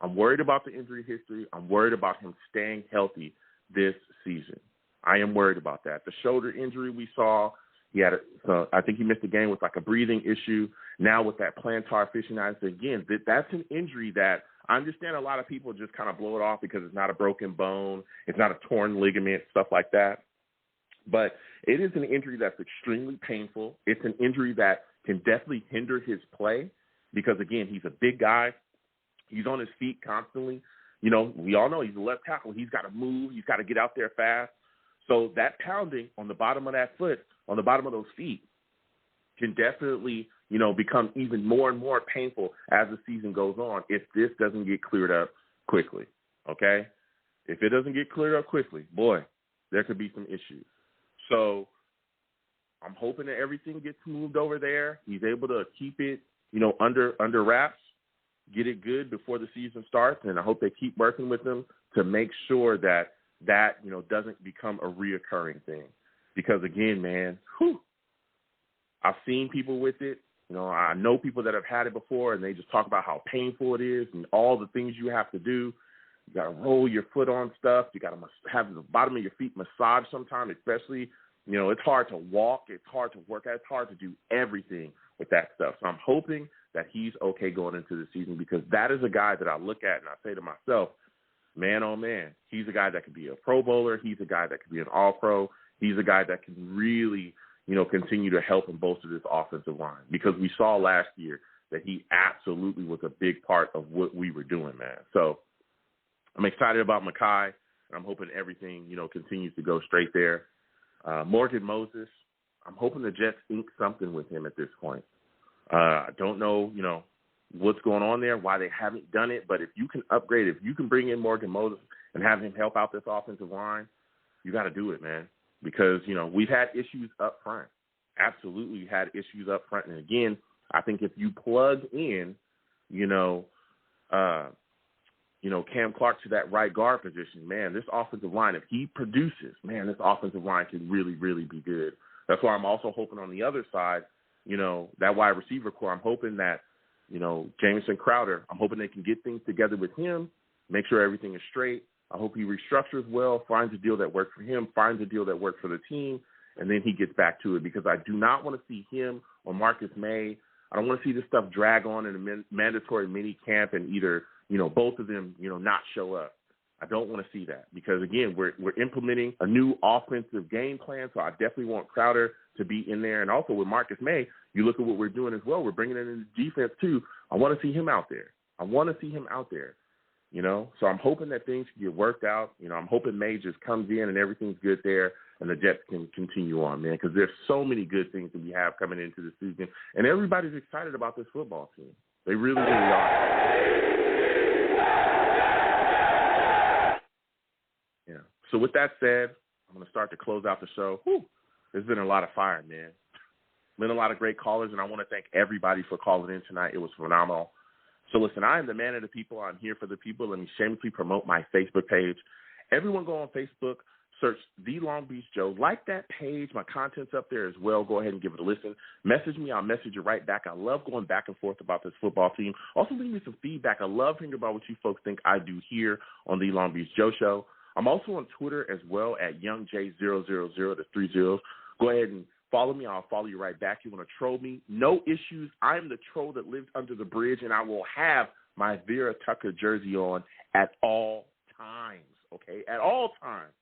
I'm worried about the injury history. I'm worried about him staying healthy this season. I am worried about that. The shoulder injury we saw, I think he missed the game with like a breathing issue. Now with that plantar fasciitis, again, that's an injury that I understand a lot of people just kind of blow it off because it's not a broken bone. It's not a torn ligament, stuff like that. But it is an injury that's extremely painful. It's an injury that can definitely hinder his play because, again, he's a big guy. He's on his feet constantly. You know, we all know he's a left tackle. He's got to move. He's got to get out there fast. So that pounding on the bottom of that foot, on the bottom of those feet, can definitely, you know, become even more and more painful as the season goes on if this doesn't get cleared up quickly, okay? if it doesn't get cleared up quickly, boy, there could be some issues. So I'm hoping that everything gets moved over there. He's able to keep it, under wraps, get it good before the season starts, and I hope they keep working with him to make sure that doesn't become a reoccurring thing. Because, again, man, I've seen people with it. I know people that have had it before, and they just talk about how painful it is and all the things you have to do. You got to roll your foot on stuff. You got to have the bottom of your feet massaged sometimes, especially, it's hard to walk. It's hard to work out. It's hard to do everything with that stuff. So I'm hoping that he's okay going into the season, because that is a guy that I look at and I say to myself, man, oh, man, he's a guy that could be a Pro Bowler. He's a guy that could be an All-Pro. He's a guy that can really, continue to help and bolster this offensive line, because we saw last year that he absolutely was a big part of what we were doing, man. So I'm excited about Mekhi, and I'm hoping everything, continues to go straight there. Morgan Moses, I'm hoping the Jets ink something with him at this point. I don't know, what's going on there, why they haven't done it, but if you can upgrade, if you can bring in Morgan Moses and have him help out this offensive line, you got to do it, man, because, we've had issues up front. Absolutely had issues up front. And, again, I think if you plug in, Cam Clark to that right guard position, man, this offensive line, if he produces, man, this offensive line can really, really be good. That's why I'm also hoping on the other side, that wide receiver core, I'm hoping that, Jamison Crowder, I'm hoping they can get things together with him, make sure everything is straight. I hope he restructures well, finds a deal that works for him, finds a deal that works for the team, and then he gets back to it, because I do not want to see him or Marcus May. I don't want to see this stuff drag on in a mandatory mini camp and either, both of them, not show up. I don't want to see that, because, again, we're implementing a new offensive game plan, so I definitely want Crowder to be in there. And also with Marcus May, you look at what we're doing as well. We're bringing it into defense too. I want to see him out there. So I'm hoping that things can get worked out. I'm hoping May just comes in and everything's good there and the Jets can continue on, man, because there's so many good things that we have coming into the season. And everybody's excited about this football team. They really, really are. Yeah. So with that said, I'm going to start to close out the show. There's been a lot of fire, man. Been a lot of great callers, and I want to thank everybody for calling in tonight. It was phenomenal. So listen, I am the man of the people. I'm here for the people. Let me shamelessly promote my Facebook page. Everyone go on Facebook, search The Long Beach Joe. Like that page. My content's up there as well. Go ahead and give it a listen. Message me. I'll message you right back. I love going back and forth about this football team. Also, leave me some feedback. I love hearing about what you folks think I do here on The Long Beach Joe Show. I'm also on Twitter as well at YoungJ000. That's 3 zeros. Go ahead and follow me. I'll follow you right back. You want to troll me? No issues. I'm the troll that lives under the bridge, and I will have my VERA-TUCKER jersey on at all times, okay? At all times.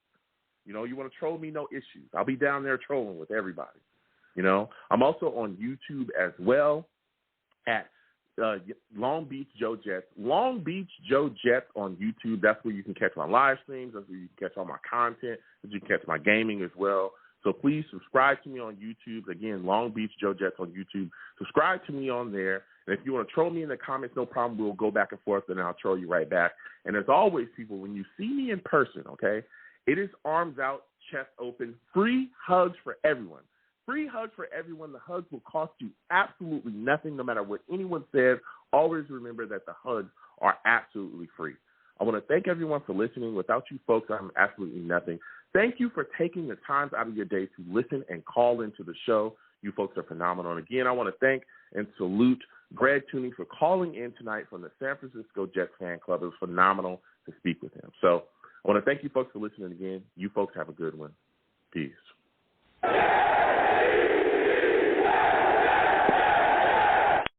You want to troll me? No issues. I'll be down there trolling with everybody. I'm also on YouTube as well at Long Beach Joe Jets. Long Beach Joe Jets on YouTube. That's where you can catch my live streams. That's where you can catch all my content. That's where you can catch my gaming as well. So please subscribe to me on YouTube. Again, Long Beach Joe Jets on YouTube. Subscribe to me on there. And if you want to troll me in the comments, no problem. We'll go back and forth, and I'll troll you right back. And as always, people, when you see me in person, okay, it is arms out, chest open, free hugs for everyone. Free hugs for everyone. The hugs will cost you absolutely nothing, no matter what anyone says. Always remember that the hugs are absolutely free. I want to thank everyone for listening. Without you folks, I'm absolutely nothing. Thank you for taking the time out of your day to listen and call into the show. You folks are phenomenal. And again, I want to thank and salute Greg Touhy for calling in tonight from the San Francisco Jets fan club. It was phenomenal to speak with him. So I want to thank you folks for listening again. You folks have a good one. Peace.